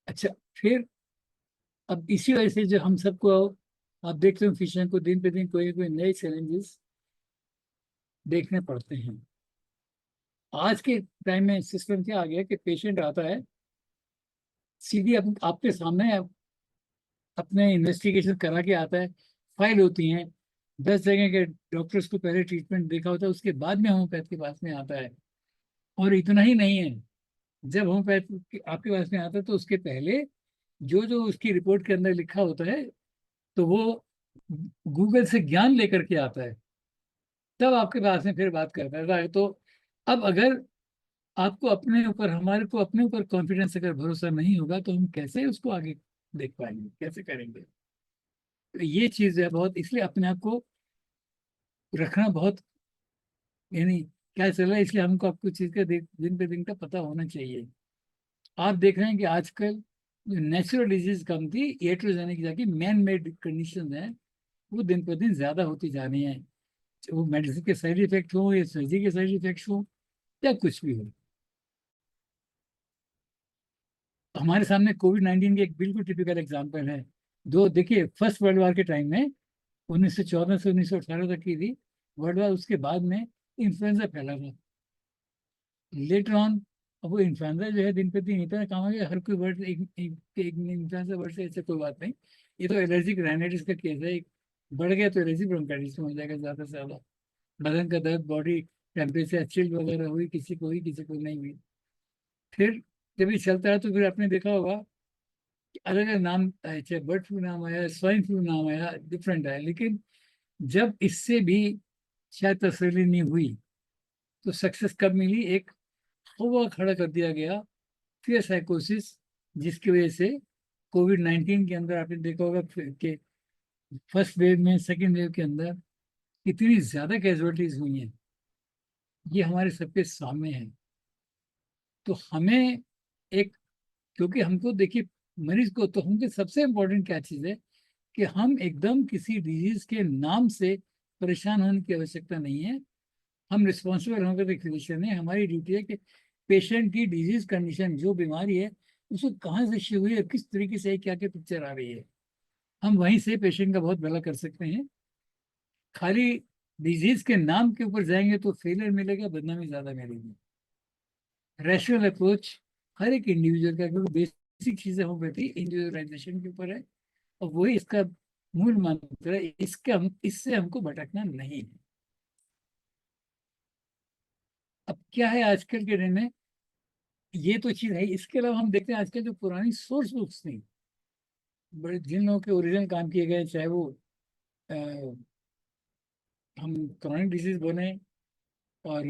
अच्छा, फिर अब इसी वजह से जो हम सबको, आप देखते हो फिजिशियन को दिन पे दिन कोई ना कोई नए चैलेंजेस देखने पड़ते हैं। आज के टाइम में सिस्टम क्या आ गया कि पेशेंट आता है सीधी आपके सामने, अपने इन्वेस्टिगेशन करा के आता है, फाइल होती हैं 10 जगह के डॉक्टर्स को पहले ट्रीटमेंट देखा होता है, उसके बाद में होम्योपैथ के पास में आता है। और इतना ही नहीं है, जब होम्योपैथ आपके पास में आता है तो उसके पहले जो जो उसकी रिपोर्ट के अंदर लिखा होता है तो वो गूगल से ज्ञान लेकर के आता है, तब आपके पास में फिर बात करता है। तो अब अगर आपको अपने ऊपर, हमारे को अपने ऊपर कॉन्फिडेंस अगर भरोसा नहीं होगा तो हम कैसे उसको आगे देख पाएंगे, कैसे करेंगे। तो ये चीज है बहुत, इसलिए अपने आप को रखना बहुत, यानी क्या चल रहा है, इसलिए हमको आपको चीज का दिन पे दिन का पता होना चाहिए। आप देख रहे हैं कि आजकल जो नेचुरल डिजीज कम थी, एट्रोजेनिक जाके मैन मेड कंडीशन है, वो दिन पर दिन ज्यादा होती जा रही हैं। वो मेडिसिन के साइड इफेक्ट हो या सर्जरी के साइड इफेक्ट हो या कुछ भी हो। हमारे सामने कोविड-19 के एक बिल्कुल टिपिकल एग्जाम्पल है। दो देखिए, फर्स्ट वर्ल्ड वॉर के टाइम में 1914 से 1918 तक की थी वर्ल्ड वॉर, उसके बाद में इन्फ्लुएंजा फैला था। लेटर ऑन वो इन्फ्लुएंजा जो है दिन पे दिन इतना काम आ गया, हर कोई वर्ड एक इन्फ्लुएंजा वर्ड से ऐसे कोई बात नहीं, ये तो एलर्जिक राइनाइटिस का केस है। बढ़ गया तो एलर्जी ब्रोंकाइटिस में हो जाएगा ज़्यादा से ज़्यादा। बदन का दर्द, बॉडी टेम्परेचर चिल वगैरह हुई, किसी को हुई किसी को नहीं हुई। फिर जब ये चलता है तो फिर आपने देखा होगा कि अलग अलग नाम आए, चाहे बर्ड फ्लू नाम आया, स्वाइन फ्लू नाम आया, डिफरेंट है। लेकिन जब इससे भी शायद तसल्ली नहीं हुई तो सक्सेस कब मिली, एक हुआ खड़ा कर दिया गया फिर साइकोसिस, जिसकी वजह से कोविड-19 के अंदर आपने देखा होगा कि फर्स्ट वेव में, सेकेंड वेव के अंदर इतनी ज्यादा कैजुअलिटीज हुई हैं, ये हमारे सबके सामने है। तो हमें एक, क्योंकि हमको देखिए, मरीज को तो हमको सबसे इम्पोर्टेंट क्या चीज़ है कि हम एकदम किसी डिजीज के नाम से परेशान होने की आवश्यकता नहीं है। हम रिस्पॉन्सिबल होकर एक फिजिशियन है, हमारी ड्यूटी है कि पेशेंट की डिजीज कंडीशन, जो बीमारी है उसको कहाँ से शुरू हुई है, किस तरीके से क्या क्या पिक्चर आ रही है, हम वहीं से पेशेंट का बहुत भला कर सकते हैं। खाली डिजीज के नाम के ऊपर जाएंगे तो फेलियर मिलेगा, बदनामी ज्यादा मिलेगी। रैशनल अप्रोच हर एक इंडिविजुअल का, क्योंकि बेसिक चीजें होम्योपैथी इंडिविजुअलाइजेशन के ऊपर है, और वही इसका मूल मंत्र है। इससे हमको भटकना नहीं है। अब क्या है आजकल के दिन में, ये तो चीज है। इसके अलावा हम देखते हैं आजकल जो पुरानी सोर्स बुक्स थी, बड़े जिन लोगों के ओरिजिनल काम किए गए, चाहे वो अ, हम क्रॉनिक डिजीज बोले और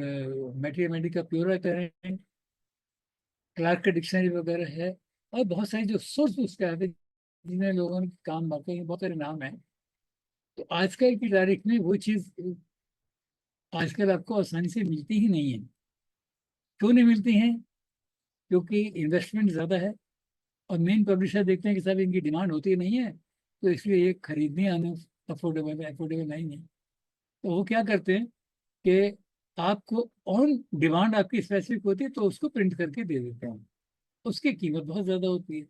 मैथमेटिका प्योरा करें, क्लार्क का डिक्शनरी वगैरह है, और बहुत सारी जो सोर्स बुक्स के आते हैं जिन्हें लोगों ने काम बाकी बहुत सारे नाम है। तो आजकल की तारीख में वो चीज़ आजकल आपको आसानी से मिलती ही नहीं है। क्यों नहीं मिलती हैं? क्योंकि इन्वेस्टमेंट ज़्यादा है, और मेन पब्लिशर देखते हैं कि साहब इनकी डिमांड होती नहीं है, तो इसलिए ये खरीदने आने अफोर्डेबल नहीं है। तो वो क्या करते हैं कि आपको ऑन डिमांड आपकी स्पेसिफिक होती है तो उसको प्रिंट करके दे देते हैं, उसकी कीमत बहुत ज़्यादा होती है।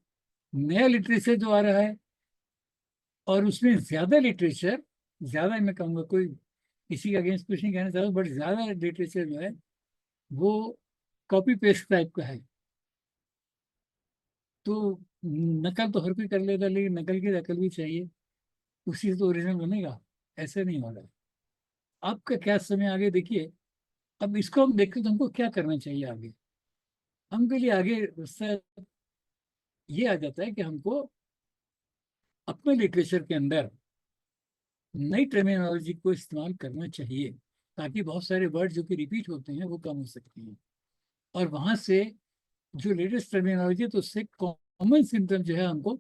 नया लिटरेचर जो आ रहा है, और उसमें ज़्यादा लिटरेचर, ज़्यादा मैं कहूँगा, कोई किसी के अगेंस्ट कुछ नहीं कहना चाहता, बट ज़्यादा लिटरेचर जो है वो कॉपी पेस्ट टाइप का है। तो नकल तो हर कोई कर लेता, लेकिन नकल की नकल भी चाहिए, उसी से तो ओरिजिनल बनेगा, ऐसे नहीं होगा। आपका क्या समय आगे देखिए। अब इसको हम देखते तो हमको क्या करना चाहिए आगे, हमके लिए आगे रास्ता ये आ जाता है कि हमको अपने लिटरेचर के अंदर नई टर्मिनोलॉजी को इस्तेमाल करना चाहिए, ताकि बहुत सारे वर्ड जो कि रिपीट होते हैं वो कम हो सकते हैं। और वहाँ से जो लेटेस्ट टर्मिनोलॉजी है तो उससे कॉमन सिम्टम जो है हमको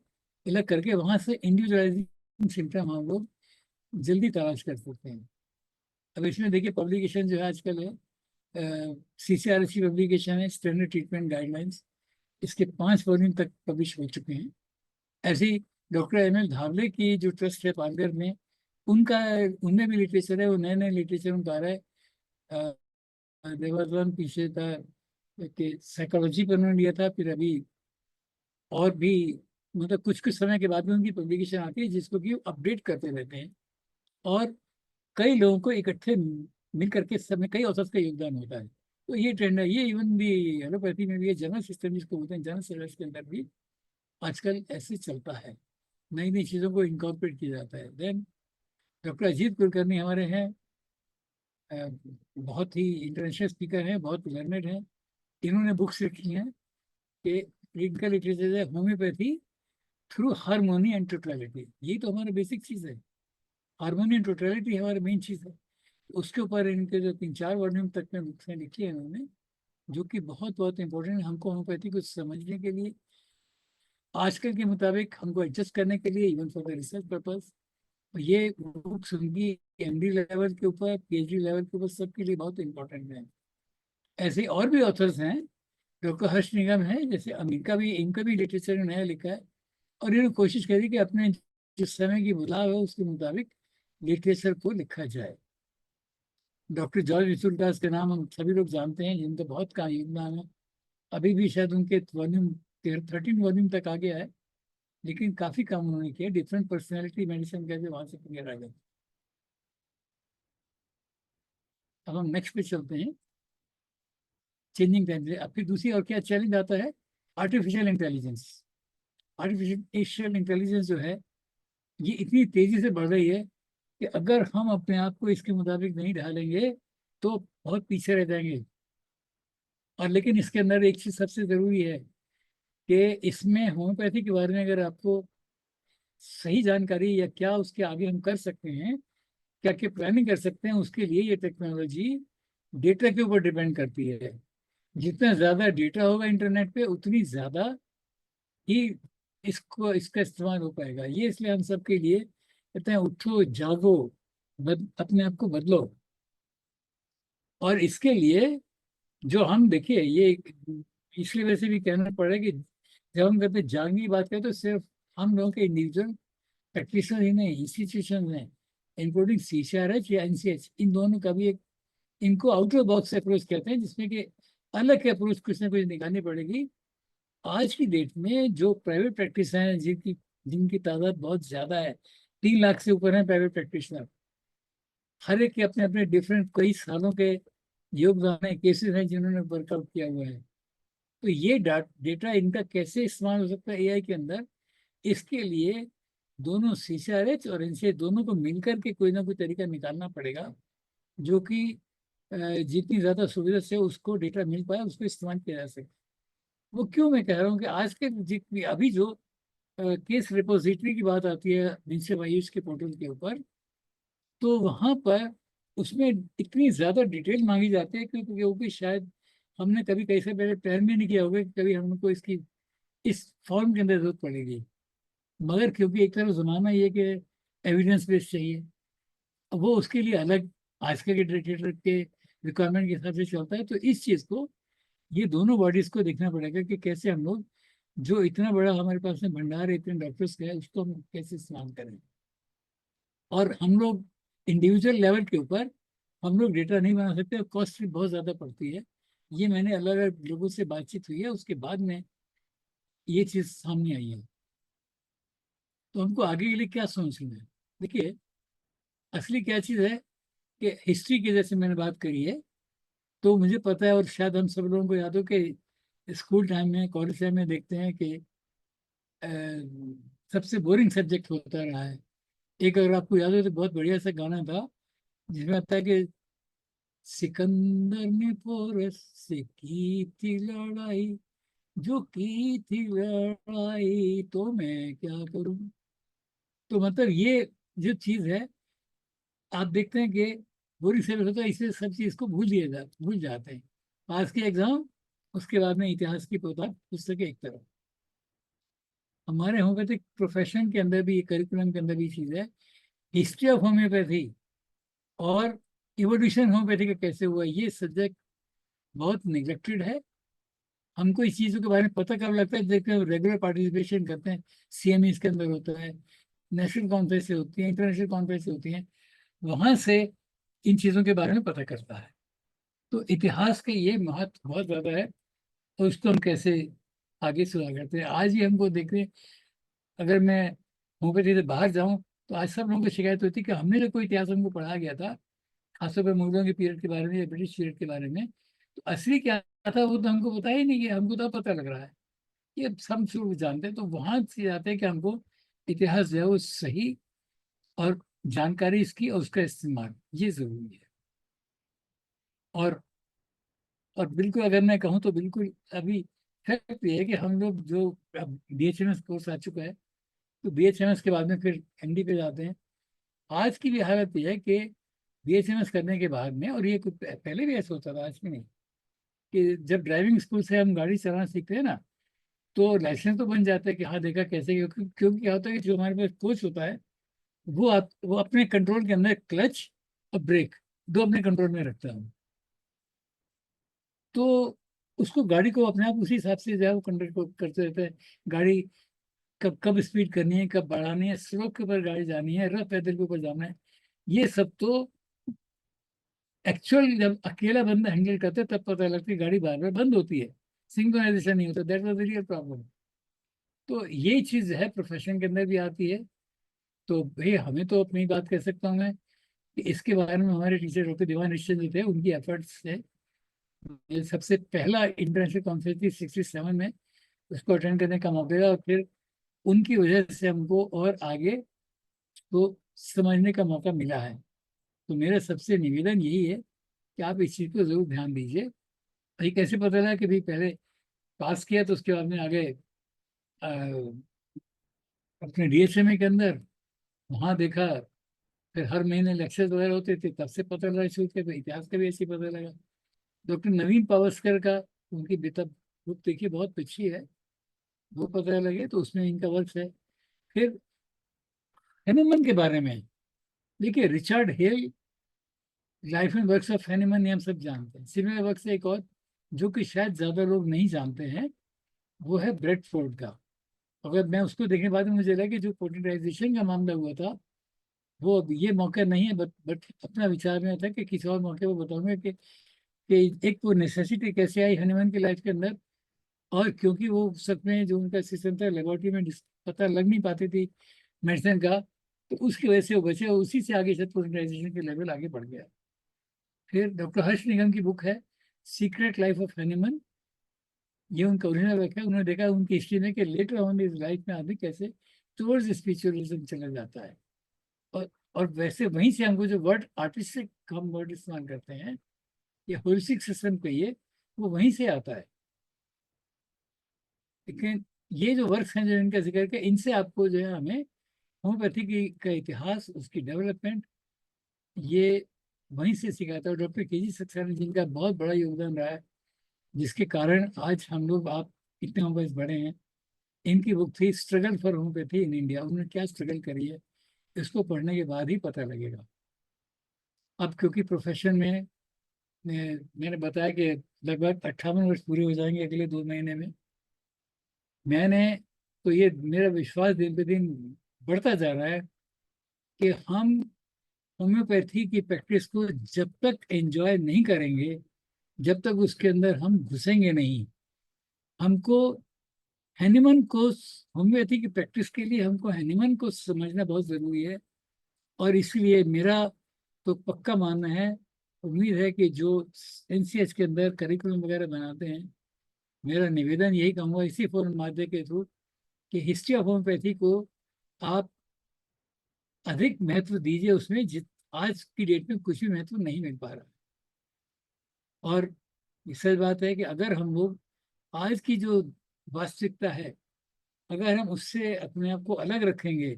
अलग करके वहाँ से इंडिविजुअलाइजिंग सिम्टम हम लोग जल्दी तलाश कर सकते हैं। अब इसमें देखिए पब्लिकेशन जो है आजकल है, CCRH की पब्लिकेशन है स्टैंडर्ड ट्रीटमेंट गाइडलाइंस, इसके 5 वॉल्यूम तक पब्लिश हो चुके हैं। ऐसे ही डॉक्टर ML धावले की जो ट्रस्ट है पालघर में, उनका उनमें भी लिटरेचर है, वो नए नए लिटरेचर उनका आ रहा है। देवानंद पीछे था कि साइकोलॉजी पर उन्होंने लिया था, फिर अभी और भी मतलब कुछ कुछ समय के बाद में उनकी पब्लिकेशन आती है जिसको कि अपडेट करते रहते हैं। और कई लोगों को इकट्ठे मिल करके सब में कई ऑथर्स का योगदान होता है। तो ये ट्रेंड है, ये इवन भी एलोपैथी में भी है, जनरल सिस्टम जिसको बोलते हैं, जनरल सर्विस के अंदर भी आजकल ऐसे चलता है, नई नई चीज़ों को इनकॉर्पोरेट किया जाता है। देन डॉक्टर अजीत कुलकर्णी हमारे हैं, अ, बहुत ही इंटरनेशनल स्पीकर हैं, बहुत लर्नेड हैं। इन्होंने बुक्स लिखी हैं कि क्लिनिकल लिटरेचर है homeopathy through harmony and totality. यही तो हमारा बेसिक चीज़ है, हार्मोनी एंड टोटलिटी हमारी मेन चीज़ है। उसके ऊपर इनके जो 3-4 वॉल्यूम तक में बुक्स लिखी है इन्होंने, जो कि बहुत बहुत इंपॉर्टेंट है हमको होम्योपैथी को समझने के लिए, आजकल के मुताबिक हमको एडजस्ट करने के लिए, even for the research purpose. ये बुक्स उनकी MD लेवल के ऊपर, PhD लेवल के ऊपर सबके लिए बहुत इंपॉर्टेंट है। ऐसे और भी ऑथर्स हैं, डॉक्टर हर्ष निगम है जैसे, इनका भी लिटरेचर नया लिखा है। और इन्होंने कोशिश करी कि अपने जिस समय की बुलाव है उसके मुताबिक लिटरेचर को लिखा जाए। डॉक्टर जॉर्ज विसुल्टास के नाम हम सभी लोग जानते हैं, जिनका बहुत का योगदान है। अभी भी शायद उनके वॉल्यूम 13 वॉल्यूम तक आ गया है, लेकिन काफी काम उन्होंने किया। डिफरेंट पर्सनैलिटी मेडिसिन कैसे वहां से क्लियर आ गए। अब हम नेक्स्ट पे चलते हैं, चेंजिंग टाइम से। अब फिर दूसरी और क्या चैलेंज आता है, आर्टिफिशियल इंटेलिजेंस। आर्टिफिशियल इंटेलिजेंस जो है ये इतनी तेजी से बढ़ रही है कि अगर हम अपने आप को इसके मुताबिक नहीं ढालेंगे तो बहुत पीछे रह जाएंगे। और लेकिन इसके अंदर एक चीज सबसे जरूरी है कि इसमें होम्योपैथी के बारे में अगर आपको सही जानकारी या क्या उसके आगे हम कर सकते हैं, क्या क्या प्लानिंग कर सकते हैं, उसके लिए ये टेक्नोलॉजी डेटा के ऊपर डिपेंड करती है। जितना ज्यादा डेटा होगा इंटरनेट पे उतनी ज्यादा ही इसका इस्तेमाल हो पाएगा। ये इसलिए हम सबके लिए कहते हैं उठो जागो, अपने आप को बदलो। और इसके लिए जो हम देखिए ये इसलिए वैसे भी कहना पड़ेगा कि जब हम कहते हैं जागने की बात करें तो सिर्फ हम लोगों के इंडिविजुअल प्रैक्टिशनर ही नहीं, इंस्टीट्यूशन हैं इंक्लूडिंग CCRH या NCH, इन दोनों का भी एक, इनको आउट ऑफ बॉक्स अप्रोच कहते हैं, जिसमें कि अलग अप्रोच कुछ ना कुछ निकालनी पड़ेगी। आज की डेट में जो प्राइवेट प्रैक्टिस है जिनकी जिनकी तादाद बहुत ज्यादा है, 3 लाख से ऊपर है प्राइवेट प्रैक्टिशनर, हर एक के अपने अपने डिफरेंट कई सालों के योगदान है, केसेस हैं जिन्होंने वर्कआउट किया हुआ है। तो ये डेटा इनका कैसे इस्तेमाल हो सकता है AI के अंदर, इसके लिए दोनों CCRH और इनसे दोनों को मिलकर के कोई ना कोई तरीका निकालना पड़ेगा, जो कि जितनी ज़्यादा सुविधा से उसको डेटा मिल पाए उसको इस्तेमाल किया जा सके। वो क्यों मैं कह रहा हूँ कि आज के जितनी अभी जो केस रिपोजिटरी की बात आती है जिनसे आयुष के पोर्टल के ऊपर, तो वहाँ पर उसमें इतनी ज़्यादा डिटेल मांगी जाती है क्योंकि शायद हमने कभी कैसे पहले प्लान भी नहीं किया होगा कि कभी हमको इसकी इस फॉर्म के अंदर जरूरत पड़ेगी। मगर क्योंकि एक तरफ जमाना ये कि एविडेंस बेस चाहिए, अब वो उसके लिए अलग आजकल के डेटा के रिक्वायरमेंट के हिसाब से चलता है। तो इस चीज़ को ये दोनों बॉडीज को देखना पड़ेगा कि कैसे हम लोग जो इतना बड़ा हमारे पास में भंडार है इतने डॉक्टर्स का है उसको हम कैसे इस्तेमाल करें। और हम लोग इंडिविजुअल लेवल के ऊपर हम लोग डेटा नहीं बना सकते, कॉस्ट भी बहुत ज़्यादा पड़ती है। ये मैंने अलग अलग लोगों से बातचीत हुई है उसके बाद में ये चीज़ सामने आई है। तो हमको आगे के लिए क्या सोचना है, देखिए असली क्या चीज़ है कि हिस्ट्री की जैसे मैंने बात करी है, तो मुझे पता है और शायद हम सब लोगों को याद हो कि स्कूल टाइम में कॉलेज टाइम में देखते हैं कि अ, सबसे बोरिंग सब्जेक्ट होता रहा है। एक अगर आपको याद हो तो बहुत बढ़िया सा गाना था जिसमें आता है कि सिकंदर ने पोरस से की थी लड़ाई, जो की थी लड़ाई तो मैं क्या करूं। तो मतलब ये जो चीज है, आप देखते हैं कि बुरी से होता है, इससे सब चीज को भूल जाते हैं। पास के एग्जाम, उसके बाद में इतिहास की पुस्तकें एक तरफ। हमारे होम्योपैथिक प्रोफेशन के अंदर भी, करिकुलम के अंदर भी चीज है, हिस्ट्री ऑफ होम्योपैथी और इवोल्यूशन होम्योपैथी का कैसे हुआ, ये सब्जेक्ट बहुत निगलेक्टेड है। हमको इस चीज़ों के बारे में पता कब लगता है, देखते हैं रेगुलर पार्टिसिपेशन करते हैं, सीएमई इसके अंदर होता है, नेशनल कॉन्फ्रेंस होती है, इंटरनेशनल कॉन्फ्रेंस होती हैं, वहां से इन चीज़ों के बारे में पता करता है। तो इतिहास का ये महत्व बहुत ज़्यादा है, और उसको हम कैसे आगे सुधार करते हैं। आज ही हमको देखते हैं, अगर मैं होम्योपैथी से बाहर जाऊं, तो आज सब लोगों को शिकायत होती है कि हमने जो कोई इतिहास हमको पढ़ाया गया था, खासतौर पर मुगलों के पीरियड के बारे में या ब्रिटिश पीरियड के बारे में, तो असली क्या था वो तो हमको पता ही नहीं, कि हमको तो अब पता लग रहा है। ये सब शुरू जानते हैं, तो वहां से जाते हैं कि हमको इतिहास जो है वो सही, और जानकारी इसकी और उसका इस्तेमाल ये जरूरी है। और और बिल्कुल अगर मैं कहूँ तो बिल्कुल अभी फैक्ट ये है कि हम लोग जो, अब बीएचएमएस कोर्स आ चुका है, तो बीएचएमएस के बाद में फिर एमडी पे जाते हैं। आज की भी हालत ये है कि बीएचएमएस करने के बाद में, और ये कुछ पहले भी ऐसा होता था, आज में नहीं, कि जब ड्राइविंग स्कूल से हम गाड़ी चलाना सीखते हैं ना, तो लाइसेंस तो बन जाता है कि हाँ देखा कैसे, क्योंकि क्या होता है कि जो हमारे पास कोच होता है, वो अपने कंट्रोल के अंदर क्लच और ब्रेक दो अपने कंट्रोल में रखता है। तो उसको गाड़ी को अपने आप उसी हिसाब से जो है वो कंट्रोल को करते रहते हैं। गाड़ी कब कब स्पीड करनी है, कब बढ़ानी है, स्लोप के ऊपर गाड़ी जानी है, रफ पैदल के ऊपर जाना है, ये सब तो एक्चुअल जब अकेला बंदा हैंडल करता है तब पता लगता है, गाड़ी बार बार बंद होती है, सिंक्रोनाइजेशन नहीं होता। That was the real problem. तो ये चीज है प्रोफेशन के अंदर भी आती है। तो भाई हमें तो अपनी बात कह सकता हूँ मैं, कि इसके बारे में हमारे टीचर डॉक्टर दीवान निश्चंद जो थे, उनकी एफर्ट्स से ये सबसे पहला इंटरनेशनल कॉन्फ्रेंस थी 67 में, उसको अटेंड करने का मौका मिला, और फिर उनकी वजह से हमको और आगे तो समझने का मौका मिला है। तो मेरा सबसे निवेदन यही है कि आप इस चीज़ को जरूर ध्यान दीजिए। भाई कैसे पता लगा कि भाई पहले पास किया तो उसके बाद में आगे अ, अपने डीएसएमए के अंदर वहाँ देखा, फिर हर महीने लेक्चर वगैरह होते थे, तब से पता लगा शुरू के, तो इतिहास का भी ऐसे ही पता लगा। डॉक्टर नवीन पावस्कर का, उनकी बेतब बुक देखिए, बहुत अच्छी है, वो पता लगे तो उसमें इनका वर्क है। फिर हैनुमन के बारे में देखिए, Richard Haehl, life and works of Hahnemann, ये हम सब जानते हैं। सिमिलर वर्क से एक और जो कि शायद ज्यादा लोग नहीं जानते हैं, वो है ब्रेडफोर्ड का। अगर मैं उसको देखने के बाद में मुझे लगा कि जो पोर्टराइजेशन का मामला हुआ था, वो अब ये मौका नहीं है, बट अपना विचार में था कि किसी और मौके पर बताऊंगा कि एक वो नेसेसिटी कैसे आई हनीमैन की लाइफ के अंदर, और क्योंकि वो सच में जो उनका सिस्टम था, लेबोरेटरी में पता लग नहीं पाती थी मेडिसिन का, तो उसकी वजह से वो बचे, और उसी से आगे शायद पोर्टराइजेशन के लेवल आगे बढ़ गया। फिर डॉक्टर हर्ष निगम की बुक है सीक्रेट लाइफ ऑफ हनीमैन, ये उनका ओरिजिनल वर्क है। उन्होंने देखा उनकी हिस्ट्री में कि लेटर ऑन इज लाइफ में आदमी कैसे टुवर्ड्स स्पिरिचुअलिज्म चला जाता है। और वैसे वहीं से हमको जो वर्ड आर्टिस्टिक हम वर्ड इस्तेमाल करते हैं, ये होलिस्टिक सिस्टम कहिए, वो वहीं से आता है। लेकिन ये जो वर्क्स हैं जो इनका जिक्र किया, इनसे आपको जो है हमें होम्योपैथी की का इतिहास, उसकी डेवलपमेंट, ये वहीं से सिखाता है। डॉक्टर के जी सक्सेना, जिनका बहुत बड़ा योगदान रहा है, जिसके कारण आज हम लोग, आप इतने होम्योपैथ बढ़े हैं। इनकी बुक थी struggle for homeopathy in India, उन्होंने क्या स्ट्रगल करी है, इसको पढ़ने के बाद ही पता लगेगा। अब क्योंकि प्रोफेशन में मैंने बताया कि लगभग 58 वर्ष पूरे हो जाएंगे अगले 2 महीने में। मैंने तो ये मेरा विश्वास दिन पे दिन बढ़ता जा रहा है कि हम होम्योपैथी की प्रैक्टिस को जब तक एंजॉय नहीं करेंगे, जब तक उसके अंदर हम घुसेंगे नहीं, हमको हैनिमन को, होम्योपैथी की प्रैक्टिस के लिए हमको हैनिमन को समझना बहुत ज़रूरी है। और इसलिए मेरा तो पक्का मानना है, उम्मीद है कि जो एनसीएच के अंदर करिकुलम वगैरह बनाते हैं, मेरा निवेदन यही कहूँगा इसी फोरम माध्यम के थ्रू, कि हिस्ट्री ऑफ होम्योपैथी को आप अधिक महत्व दीजिए उसमें, जित आज की डेट में कुछ भी महत्व नहीं मिल पा रहा। और सच बात है कि अगर हम लोग आज की जो वास्तविकता है, अगर हम उससे अपने आप को अलग रखेंगे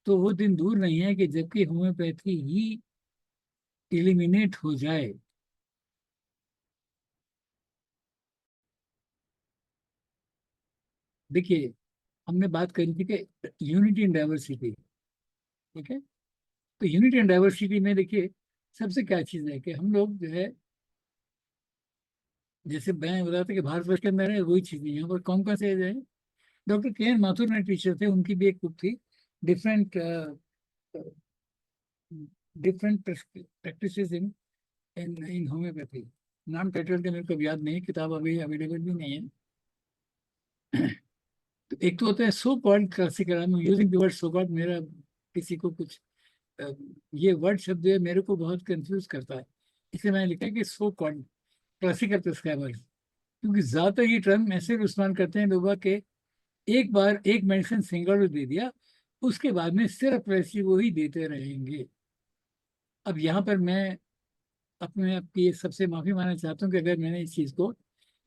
तो वो दिन दूर नहीं है कि जबकि होम्योपैथी ही एलिमिनेट हो जाए। देखिए, हमने बात करी थी कि यूनिटी इन डाइवर्सिटी, ठीक है। तो यूनिटी एंड डाइवर्सिटी में देखिए सबसे क्या चीज़ है कि हम लोग जो है, जैसे मैं बता था कि भारतवर्ष के अंदर है, वही चीज़ है यहाँ पर। कौन कौन से जो है, डॉक्टर के एन माथुर ने टीचर थे, उनकी भी एक बुक थी, डिफरेंट डिफरेंट प्रैक्टिसेस इन इन इन होम्योपैथी। नाम टाइटल का मेरे को याद नहीं, किताब अभी अवेलेबल भी नहीं है। तो एक तो होता है so called classical, I am using the word so called, मेरा किसी को कुछ अ, ये वर्ड शब्द है मेरे को बहुत कंफ्यूज करता है, इसलिए मैंने लिखा है कि सो कॉल्ड क्लासिकल प्रिस्क्राइबर्स। क्योंकि ज्यादातर ये टर्म ऐसे इस्तेमाल करते हैं लोग के एक बार एक मेडिसिन सिंगल डोज दे दिया, उसके बाद में सिर्फ प्लेसिबो ही देते रहेंगे। अब यहाँ पर मैं अपने आपकी सबसे माफी मांगना चाहता हूँ कि अगर मैंने इस चीज को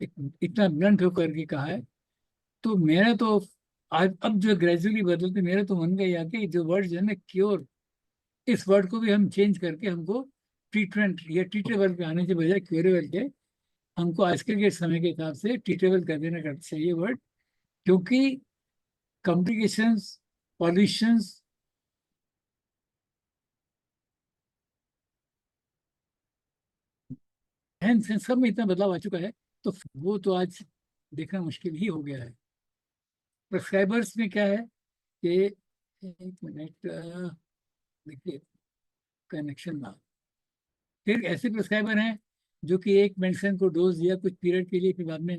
इतना ब्लंट होकर के कहा है, तो मेरा तो आज अब जो ग्रेजुअली बदलते मेरा तो मन गया कि जो वर्ड जो है ना क्योर, इस वर्ड को भी हम चेंज करके हमको ट्रीटमेंट या ट्रीटेबल पे आने के बजाय क्योरेबल के, हमको आजकल के समय के हिसाब से ट्रीटेबल कर देना चाहिए वर्ड। क्योंकि कॉम्प्लिकेशंस, पॉल्यूशंस, एंड सब में इतना बदलाव आ चुका है, तो वो तो आज देखना मुश्किल ही हो गया है। प्रेस्क्राइबर्स में क्या है कि, एक मिनट, देखिए कनेक्शन ना, फिर ऐसे प्रेस्क्राइबर हैं जो कि एक मेडिसिन को डोज दिया कुछ पीरियड के लिए, फिर बाद में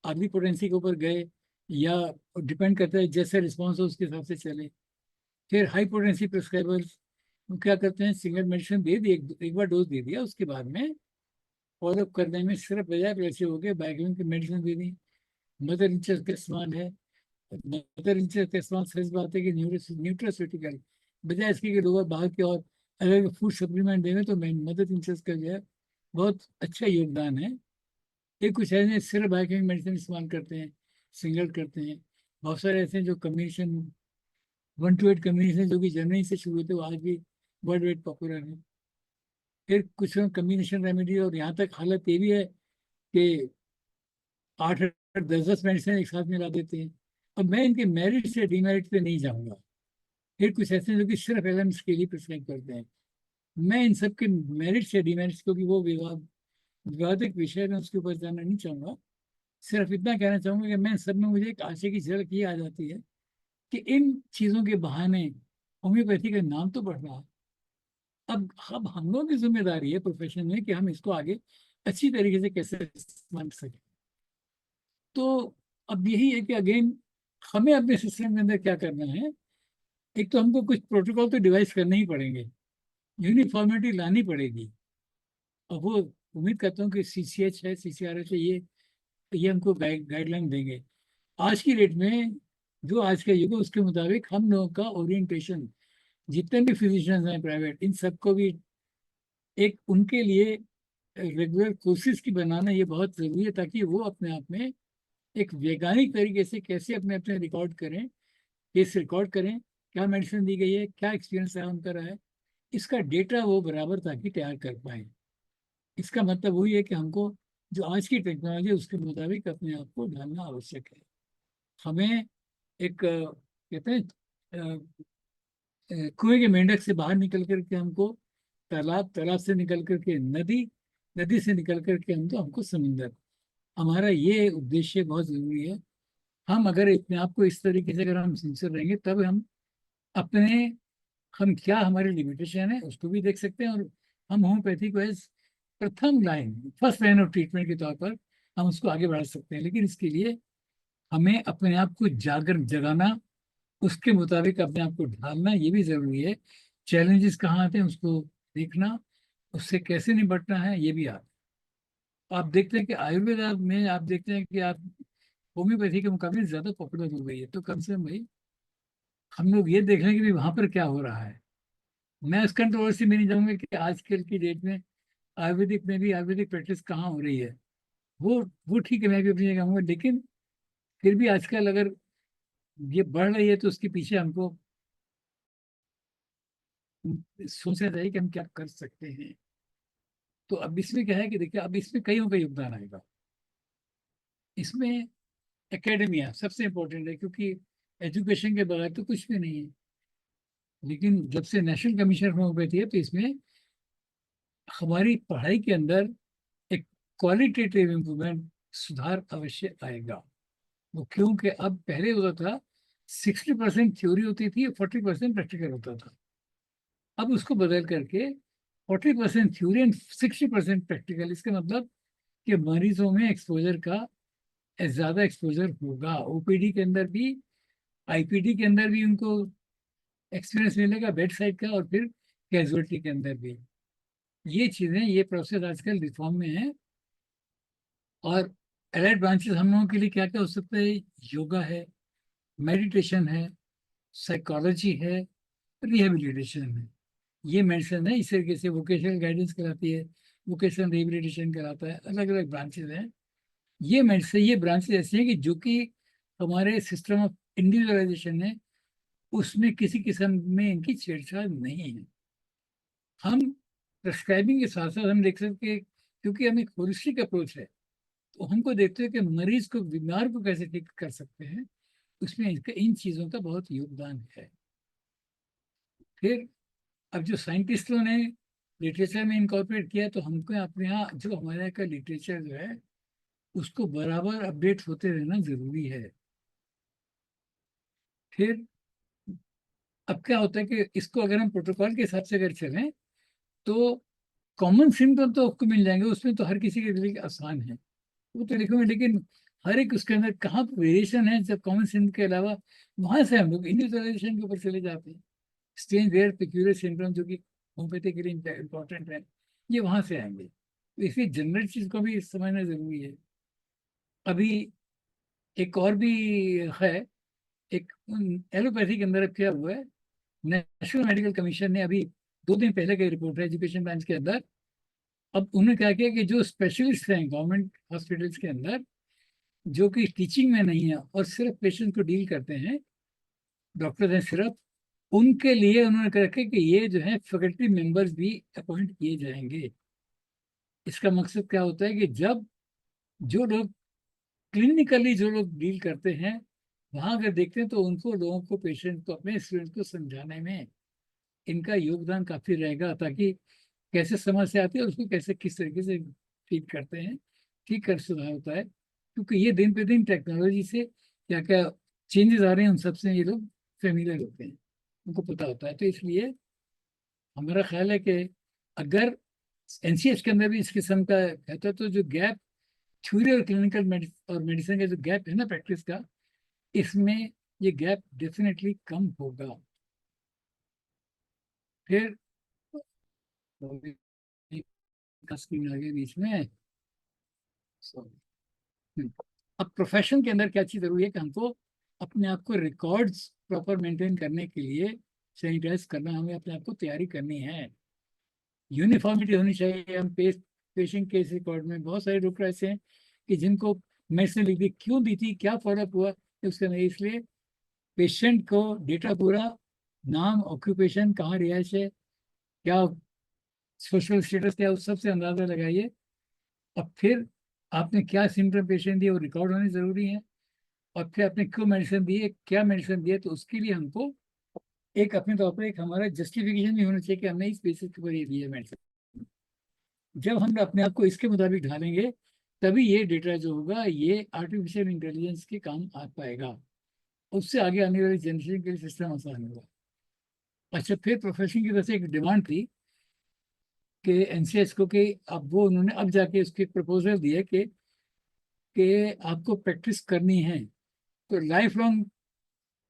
अगली पोटेंसी के ऊपर गए, या डिपेंड करता है जैसे रिस्पॉन्स हो उसके हिसाब से चले। फिर हाई पोटेंसी प्रेस्क्राइबर्स क्या करते हैं, सिंगल मेडिसिन दे दी, एक बार डोज दे दिया, उसके बाद में फॉलोअप करने में सिर्फ बजाय वैसे हो गए बाइकिंग की मेडिसिन दे दी। मदर इंचर का इस्तेमाल है, मदर इंचर का इस्तेमाल सच बात है कि न्यूट्रोस्यूटिकल, बजाय इसके कि लोग बाहर के और अलग फूड सप्लीमेंट देंगे, तो मदर इंचर का जो है बहुत अच्छा योगदान है। ये कुछ ऐसे सिर्फ बाइकिंग मेडिसिन इस्तेमाल करते हैं, सिंगल करते हैं। बहुत सारे ऐसे हैं जो कम्बिनेशन, 1 to 8 कम्बिनेशन जो कि जर्मनी से शुरू हुए थे, वो आज भी वर्ल्ड वाइड पॉपुलर है। फिर कुछ कम्बिनेशन रेमेडी, और यहाँ तक हालत ये भी है कि 8 8 10 10 मेडिसिन एक साथ मिला देते हैं। अब मैं इनके मेरिट से डिमेरिट पे नहीं जाऊंगा। फिर कुछ ऐसे हैं जो कि सिर्फ एलएम्स के लिए प्रिस्क्राइब करते हैं। मैं इन सब के मेरिट से डिमेरिट्स, क्योंकि वो विवादित विषय में उसके ऊपर जाना नहीं चाहूंगा। सिर्फ इतना कहना चाहूंगा कि मैं सब में मुझे एक आशा की झलक ये आ जाती है कि इन चीज़ों के बहाने होम्योपैथी का नाम तो बढ़ रहा है। अब हम लोगों की जिम्मेदारी है प्रोफेशन में कि हम इसको आगे अच्छी तरीके से कैसे इस्तेमाल कर सकें। तो अब यही है कि अगेन हमें अपने सिस्टम के अंदर क्या करना है। एक तो हमको कुछ प्रोटोकॉल तो डिवाइस करने ही पड़ेंगे, यूनिफॉर्मिटी लानी पड़ेगी। और वो उम्मीद करता हूँ कि सीसीएच है, सीसीआरएच है, ये हमको गाइडलाइन देंगे। आज की डेट में जो आज का युग है उसके मुताबिक हम लोगों का ओरिएंटेशन, जितने भी फिजिशियंस हैं प्राइवेट, इन सबको भी एक उनके लिए रेगुलर कोर्सेज की बनाना ये बहुत ज़रूरी है, ताकि वो अपने आप में एक वैज्ञानिक तरीके से कैसे अपने अपने रिकॉर्ड करें, केस रिकॉर्ड करें, क्या मेडिसिन दी गई है, क्या एक्सपीरियंस रहा उनका रहा है, इसका डेटा वो बराबर ताकि तैयार कर पाए। इसका मतलब वही है कि हमको जो आज की टेक्नोलॉजी है उसके मुताबिक अपने आप को ढालना आवश्यक है। हमें एक कहते हैं कुएं के मेंढक से बाहर निकल करके हमको तालाब, तालाब से निकल करके नदी, नदी से निकल करके हमको समुंदर, हमारा ये उद्देश्य बहुत जरूरी है। हम अगर अपने आप को इस तरीके से अगर हम सिंसियर रहेंगे, तब हम अपने, हम क्या हमारे लिमिटेशन है उसको भी देख सकते हैं, और हम होम्योपैथी को एज प्रथम line, first line of treatment के तौर पर हम उसको आगे बढ़ा सकते हैं। लेकिन इसके लिए हमें अपने आप को जागर जगाना, उसके मुताबिक अपने आप को ढालना ये भी जरूरी है। चैलेंजेस कहाँ आते हैं उसको देखना, उससे कैसे निपटना है ये भी आता है। आप देखते हैं कि आयुर्वेद में आप देखते हैं कि आप होम्योपैथी के मुकाबले ज्यादा पॉपुलर हो गई है, तो कम से कम भाई हम लोग ये देख लें कि भाई वहां पर क्या हो रहा है। मैं इस कंट्रोवर्सी में नहीं जाऊंगा कि आजकल की डेट में आयुर्वेदिक में भी आयुर्वेदिक प्रैक्टिस कहाँ हो रही है। वो ठीक है, मैं भी अपनी जगह कहूँगा, लेकिन फिर भी आजकल अगर ये बढ़ रही है तो उसके पीछे हमको सोचना चाहिए कि हम क्या कर सकते हैं। तो अब इसमें क्या है कि देखिए, अब इसमें कईयों का योगदान आएगा। इसमें एकेडमिया सबसे इम्पोर्टेंट है, क्योंकि एजुकेशन के बगैर तो कुछ भी नहीं है। लेकिन जब से नेशनल कमीशन फॉर होम्योपैथी है, तो इसमें हमारी पढ़ाई के अंदर एक क्वालिटेटिव इम्प्रूवमेंट, सुधार अवश्य आएगा। वो क्योंकि अब पहले होता था 60% थ्योरी होती थी, 40% प्रैक्टिकल होता था। अब उसको बदल करके 40% थ्योरी एंड 60% प्रैक्टिकल। इसका मतलब कि मरीजों में एक्सपोजर का ज्यादा एक्सपोजर होगा। ओपीडी के अंदर भी, आईपीडी के अंदर भी उनको एक्सपीरियंस मिलेगा बेड साइड का, और फिर कैजुअलिटी के अंदर भी। ये चीजें, ये प्रोसेस आजकल रिफॉर्म में है। और एलाइड ब्रांचेस हम लोगों के लिए क्या क्या हो सकता है? योगा है, मेडिटेशन है, साइकोलॉजी है, रिहेबिलिटेशन है। ये मेडिसिन है। इस तरीके से वोकेशनल गाइडेंस कराती है, वोकेशनल रिहेबिलिटेशन कराता है। अलग अलग ब्रांचेस हैं। ये मेडिसिन, ये ब्रांचेस ऐसी हैं कि जो कि हमारे सिस्टम ऑफ इंडिविजुअलाइजेशन है, उसमें किसी किस्म में इनकी छेड़छाड़ नहीं है। हम प्रिस्क्राइबिंग के साथ साथ हम देख सकते हैं, क्योंकि हम एक होलिस्टिक अप्रोच है, तो हमको देखते हैं कि मरीज को, बीमार को कैसे ठीक कर सकते हैं। उसमें इनका, इन चीज़ों का बहुत योगदान है। फिर अब जो साइंटिस्टों ने लिटरेचर में इनकॉर्पोरेट किया, तो हमको अपने यहाँ जो हमारे यहाँ का लिटरेचर जो है, उसको बराबर अपडेट होते रहना जरूरी है। फिर अब क्या होता है कि इसको अगर हम प्रोटोकॉल के हिसाब से अगर चलें, तो कॉमन सिम्टम तो आपको मिल जाएंगे, उसमें तो हर किसी के लिए आसान है, वो तो लिखूंगे। लेकिन हर एक उसके अंदर कहाँ वेरिएशन है, जब कॉमन सिम्टम के अलावा, वहां से हम लोग इंडिविजुअलाइजेशन के ऊपर चले जाते हैं। स्ट्रेंज रेयर पेक्यूलियर सिम्टम, जो कि होम्योपैथी के लिए इम्पोर्टेंट है, ये वहां से आएंगे। तो इसलिए जनरल चीज को भी समझना जरूरी है। अभी एक और भी है। एक एलोपैथी के अंदर अब क्या हुआ है, नेशनल मेडिकल कमीशन ने अभी 2 दिन पहले की रिपोर्ट है एजुकेशन ब्रांच के अंदर। अब उन्होंने क्या किया कि जो स्पेशलिस्ट हैं गवर्नमेंट हॉस्पिटल्स के अंदर, जो कि टीचिंग में नहीं है और सिर्फ पेशेंट को डील करते हैं, डॉक्टर हैं सिर्फ, उनके लिए उन्होंने कर रखे कि ये जो है फैकल्टी मेंबर्स भी अपॉइंट किए जाएंगे। इसका मकसद क्या होता है कि जब जो लोग क्लिनिकली जो लोग डील करते हैं, वहां अगर देखते हैं, तो उनको, लोगों को, पेशेंट को, अपने स्टूडेंट को समझाने में इनका योगदान काफी रहेगा, ताकि कैसे समस्या आती है और उसको कैसे, किस तरीके से ठीक करते हैं, ठीक कर सुधार होता है। क्योंकि ये दिन पे दिन टेक्नोलॉजी से क्या क्या चेंजेस आ रहे हैं, उन सबसे ये लोग फेमिलियर होते हैं, उनको पता होता है। तो इसलिए हमारा ख्याल है कि अगर एनसीएच के अंदर भी इस किस्म का कहता है, तो जो गैप थ्योरी और क्लिनिकल और मेडिसिन का जो गैप है ना प्रैक्टिस का, इसमें ये गैप डेफिनेटली कम होगा। फिर स्क्रीन आगे बीच में। हम्म। अब प्रोफेशन के अंदर क्या चीज जरूरी है कि हमको अपने आप को रिकॉर्ड्स प्रॉपर मेंटेन करने के लिए सैनिटाइज करना, हमें अपने आप को तैयारी करनी है। यूनिफॉर्मिटी होनी चाहिए। हम पेशेंट केस रिकॉर्ड में, बहुत सारे डॉक्टर ऐसे हैं कि जिनको मेडिसिन लिख दी, क्यों दी थी, क्या फॉलोअप हुआ, उसके नहीं। इसलिए पेशेंट को डेटा पूरा, नाम, ऑक्यूपेशन, कहाँ रिहाइश है, क्या सोशल स्टेटस, क्या, उस सबसे अंदाजा लगाइए। और फिर आपने क्या सिम्टम पेशेंट दिए, वो रिकॉर्ड होने जरूरी है। और फिर आपने क्यों मेडिसिन दी है, क्या मेडिसिन दिए, तो उसके लिए हमको एक अपने तौर पर एक हमारा जस्टिफिकेशन भी होना चाहिए कि हमने इस बेसिस के ऊपर ये दिया मेडिसिन। जब हम अपने आप को इसके मुताबिक ढालेंगे, तभी ये डेटा जो होगा, ये आर्टिफिशियल इंटेलिजेंस के काम आ पाएगा। उससे आगे आने वाली जनरेशन के लिए सिस्टम आसान होगा। अच्छा, फिर प्रोफेशन की तरफ से एक डिमांड थी कि एनसीएच को, कि अब वो उन्होंने अब जाके उसकी प्रपोजल दिया कि आपको प्रैक्टिस करनी है, तो लाइफ लॉन्ग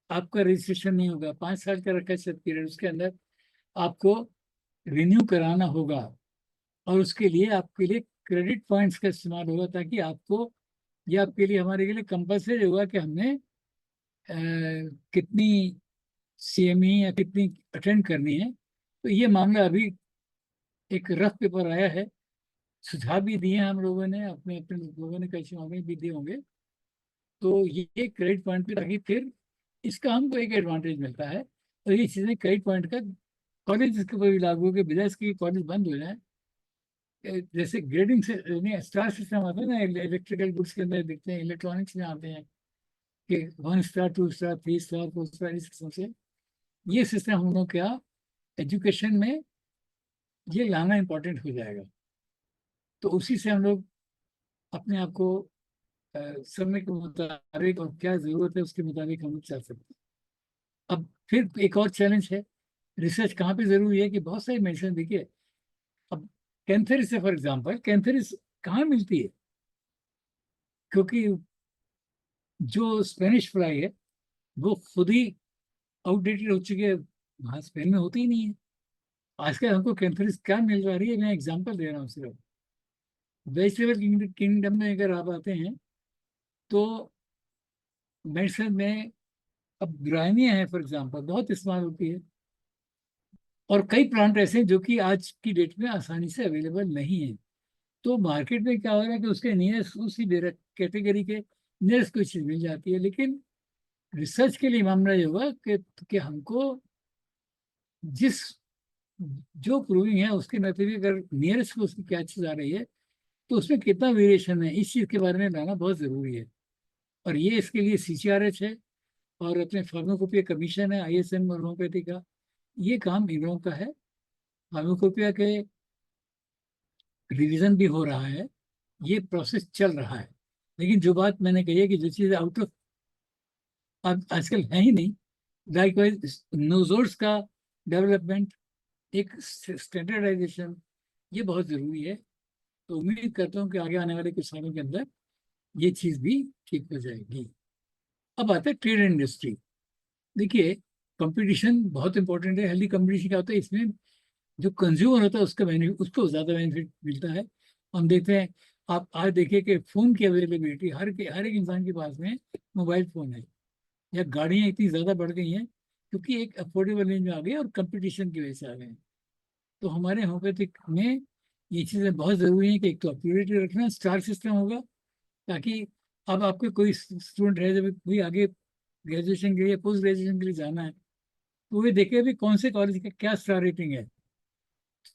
आपका रजिस्ट्रेशन नहीं होगा। 5 साल का रखा है पीरियड, उसके अंदर आपको रिन्यू कराना होगा। और उसके लिए आपके लिए क्रेडिट पॉइंट्स का इस्तेमाल होगा, ताकि आपको, ये आपके लिए, हमारे के लिए कंपलसरी होगा कि हमने कितनी सीएमई या कितनी अटेंड करनी है। तो ये मामला अभी एक रफ पेपर आया है। सुझाव भी दिए हैं हम लोगों ने, अपने अपने लोगों ने, कैसे मामले भी दिए होंगे। तो ये क्रेडिट पॉइंट पे, ताकि फिर इसका हमको एक एडवांटेज मिलता है। और ये चीज़ें क्रेडिट पॉइंट का कॉलेज के ऊपर भी लागू हो, कि बजाय इसके कॉलेज बंद हो जाए, जैसे ग्रेडिंग से स्टार सिस्टम आता है ना, इलेक्ट्रिकल गुड्स के अंदर दिखते हैं, इलेक्ट्रॉनिक्स में आते हैं कि 1 स्टार 2 स्टार 3 स्टार 4 स्टार, इस किस्म से ये सिस्टम हम लोग क्या एजुकेशन में ये लाना इम्पोर्टेंट हो जाएगा। तो उसी से हम लोग अपने आप को समय के मुताबिक और क्या जरूरत है उसके मुताबिक हम लोग चल सकते हैं। अब फिर एक और चैलेंज है, रिसर्च कहाँ पे जरूरी है, कि बहुत सारी मेडिसिन देखिए, अब कैंथरिस है फॉर एग्जांपल, कैंथरिस कहाँ मिलती है, क्योंकि जो स्पेनिश फ्लाई है वो खुद ही आउटडेटेड हो चुकी है, वहाँ स्पेन में होती ही नहीं है। आजकल हमको कैंथरिस क्या मिल रही है, मैं एग्जांपल दे रहा हूँ सिर्फ। वेजिटेबल किंगडम में अगर आप आते हैं तो मेडिसिन में अब ग्राइनिया है फॉर एग्जांपल, बहुत इस्तेमाल होती है। और कई प्लांट ऐसे हैं जो कि आज की डेट में आसानी से अवेलेबल नहीं है। तो मार्केट में क्या हो रहा है कि उसके नियरेस्ट उसी कैटेगरी के नियरेस्ट कोई चीज़ मिल जाती है। लेकिन रिसर्च के लिए मामला ये होगा कि हमको जिस जो प्रूविंग है उसके नतीजे, अगर नियरेस्ट को उसकी क्या चीज़ आ रही है तो उसमें कितना वेरिएशन है, इस चीज़ के बारे में लाना बहुत ज़रूरी है। और ये इसके लिए CCRH है, और अपने फार्माकोपिया कमीशन है, ISM और होम्योपैथी का, ये काम इन लोगों का है। फार्माकोपिया के रिवीजन भी हो रहा है, ये प्रोसेस चल रहा है। लेकिन जो बात मैंने कही है कि जो चीज़ आउट ऑफ आजकल है ही नहीं, लाइकवाइज नोजोर्स का डेवलपमेंट, एक स्टैंडर्डाइजेशन, ये बहुत ज़रूरी है। तो उम्मीद करता हूँ कि आगे आने वाले कुछ सालों के अंदर ये चीज़ भी ठीक हो जाएगी। अब आता है ट्रेड इंडस्ट्री। देखिए, कंपटीशन बहुत इंपॉर्टेंट है। हेल्दी कंपटीशन क्या होता है, इसमें जो कंज्यूमर होता है उसका बेनिफिट, उसको ज़्यादा बेनिफिट मिलता है। हम देखते हैं, आप आज देखिए कि फ़ोन की अवेलेबिलिटी, हर एक इंसान के पास में मोबाइल फ़ोन है, या गाड़ियाँ इतनी ज़्यादा बढ़ गई हैं क्योंकि एक अफोर्डेबल रेंज में आ गई और कंपटीशन की वजह से आ गए हैं। तो हमारे होम्योपैथिक में ये चीज़ें बहुत ज़रूरी हैं कि एक तो अपटूडेट रखना, स्टार सिस्टम होगा, ताकि अब आपके कोई स्टूडेंट है, जब कोई आगे ग्रेजुएशन के लिए, पोस्ट ग्रेजुएशन के लिए जाना है, तो वे देखे भी कौन से कॉलेज का क्या स्टार रेटिंग है।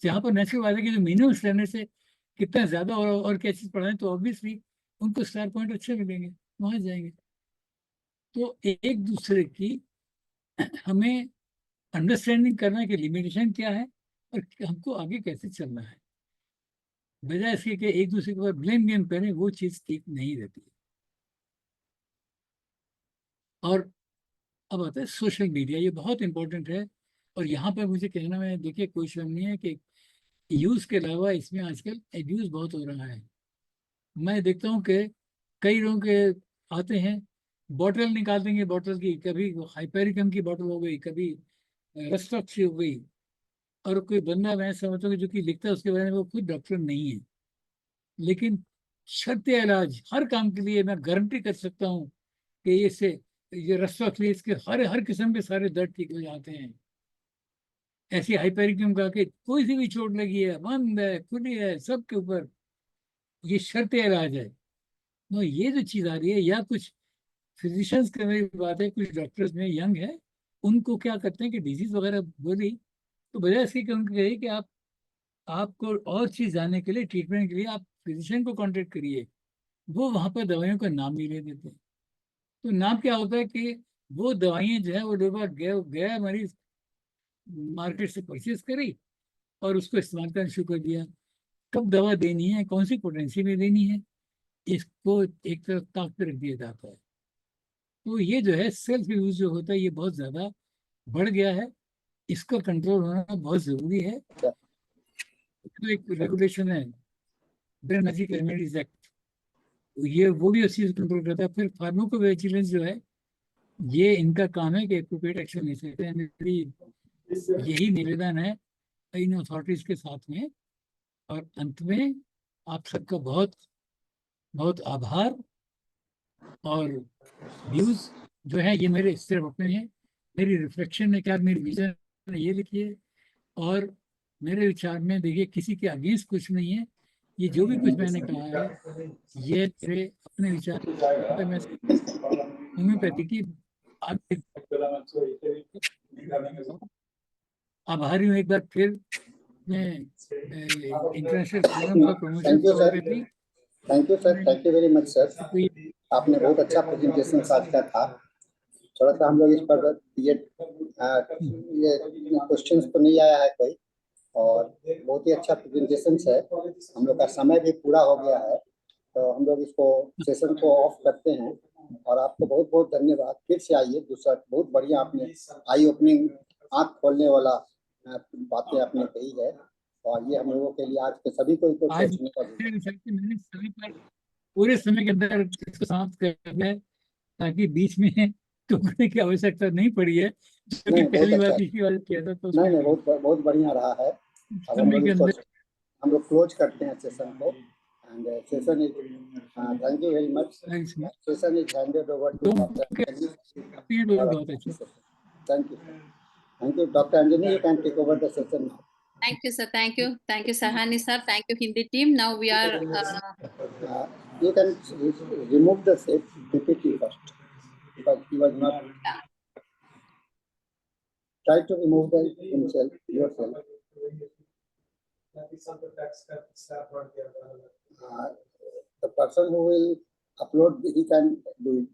जहाँ पर नेचुरल बात है कि जो मिनिमम स्टैंडर्ड से कितना ज़्यादा और क्या चीज़ पढ़ाएं, तो ऑब्वियसली उनको स्टार पॉइंट अच्छे मिलेंगे, वहाँ जाएंगे। तो एक दूसरे की हमें अंडरस्टैंडिंग करना कि लिमिटेशन क्या है और हमको आगे कैसे चलना है, बजाय इसके कि एक दूसरे के ऊपर ब्लेम गेम करें, वो चीज़ ठीक नहीं रहती है। और अब आता है सोशल मीडिया, ये बहुत इंपॉर्टेंट है। और यहाँ पर मुझे कहना है, देखिए कोई शर्म नहीं है कि यूज़ के अलावा इसमें आजकल एब्यूज़ बहुत हो रहा है। मैं देखता हूँ कि कई लोग के आते हैं, बॉटल निकाल देंगे, बॉटल की कभी हाइपेरिकम की बॉटल हो गई, कभी रस्टॉक्स की हो गई। और कोई बंदा, मैं समझता हूँ कि जो कि लिखता है उसके बारे में, वो खुद डॉक्टर नहीं है, लेकिन शर्त इलाज हर काम के लिए मैं गारंटी कर सकता हूँ कि ये रस्टॉक्स लिए इसके हर हर किस्म के सारे दर्द ठीक हो जाते हैं। ऐसी हाइपेरिकम का कि कोई सी भी चोट लगी है, बंद है, खुली है, सबके ऊपर ये शर्त इलाज है। तो ये जो चीज़ आ रही है, या कुछ फिजिशियंस की मेरी बात है, कुछ डॉक्टर्स में यंग है, उनको क्या करते हैं कि डिजीज वगैरह बोली, तो बजाय इसके कि उनको कहिए कि आपको और चीज़ जानने के लिए, ट्रीटमेंट के लिए आप फिजिशियन को कांटेक्ट करिए, वो वहाँ पर दवाइयों का नाम नहीं ले देते। तो नाम क्या होता है कि वो दवाइयाँ जो है वो लोग गया गया मरीज मार्केट से परचेज करी और उसको इस्तेमाल करना शुरू कर दिया। कब दवा देनी है, कौन सी पोटेंसी में देनी है, इसको एक तरफ ताक पे रख दिया जाता है। तो ये जो है सेल्फ यूज जो होता है, ये बहुत ज़्यादा बढ़ गया है। इसका कंट्रोल होना बहुत ज़रूरी है। तो एक रेगुलेशन है, ब्रेन मैजिक रेमेडीज एक्ट, ये वो भी उस चीज़ कंट्रोल करता है। फिर फार्माकोविजिलेंस जो है, ये इनका काम है कि एप्रोप्रिएट एक्शन ले सकते हैं। मेरी यही निवेदन है इन अथॉरिटीज के साथ में। और अंत में आप सबका बहुत बहुत आभार। और व्यूज जो है ये मेरे सिर्फ अपने हैं, मेरी रिफ्लेक्शन है, क्या मेरी विजन है, ये लिखिए। और मेरे विचार में देखिए किसी के अगेंस्ट कुछ नहीं है, ये जो भी कुछ मैंने कहा है ये मेरे अपने विचार पे मैं होम्योपैथी की आभारी हूँ एक बार फिर मैं international forum for promotion Thank you, of sir. Homeopathy. Thank you sir, thank you very much sir. आपने बहुत अच्छा प्रेजेंटेशन आज का था। थोड़ा सा हम लोग इस पर ये क्वेश्चंस तो नहीं आया है कोई, और बहुत ही अच्छा प्रेजेंटेशन है। हम लोग का समय भी पूरा हो गया है, तो हम लोग इसको सेशन को ऑफ करते हैं। और आपको बहुत बहुत धन्यवाद। फिर से आइए, दूसरा बहुत बढ़िया आपने आई ओपनिंग, आँख खोलने वाला बातें आपने कही है, और ये हम लोगों के लिए आज के सभी को इसको आज सोचने का मेरे विचार से मैंने समय पर पूरे समय के अंदर इसको समाप्त कर दिया है, ताकि बीच में टोकने की आवश्यकता नहीं पड़ी है, जो कि नहीं, बहुत पहली बार अच्छा। पिछली बार किया था तो नहीं उसमें नहीं, बहुत बढ़िया रहा है। अब समय के अंदर हम लोग क्लोज करते हैं सेशन को, and session is, thank you very much. Session is handed over to doctor Anjani. बहुत अच्छा। Thank you, Dr. Anjani. You can take over the session now. Thank you, sir. Thank you, Sahani sir. Thank you, Hindi team. Now we are. You can remove the PPT first, because he was not. Try to remove yourself. The person who will upload, he can do it.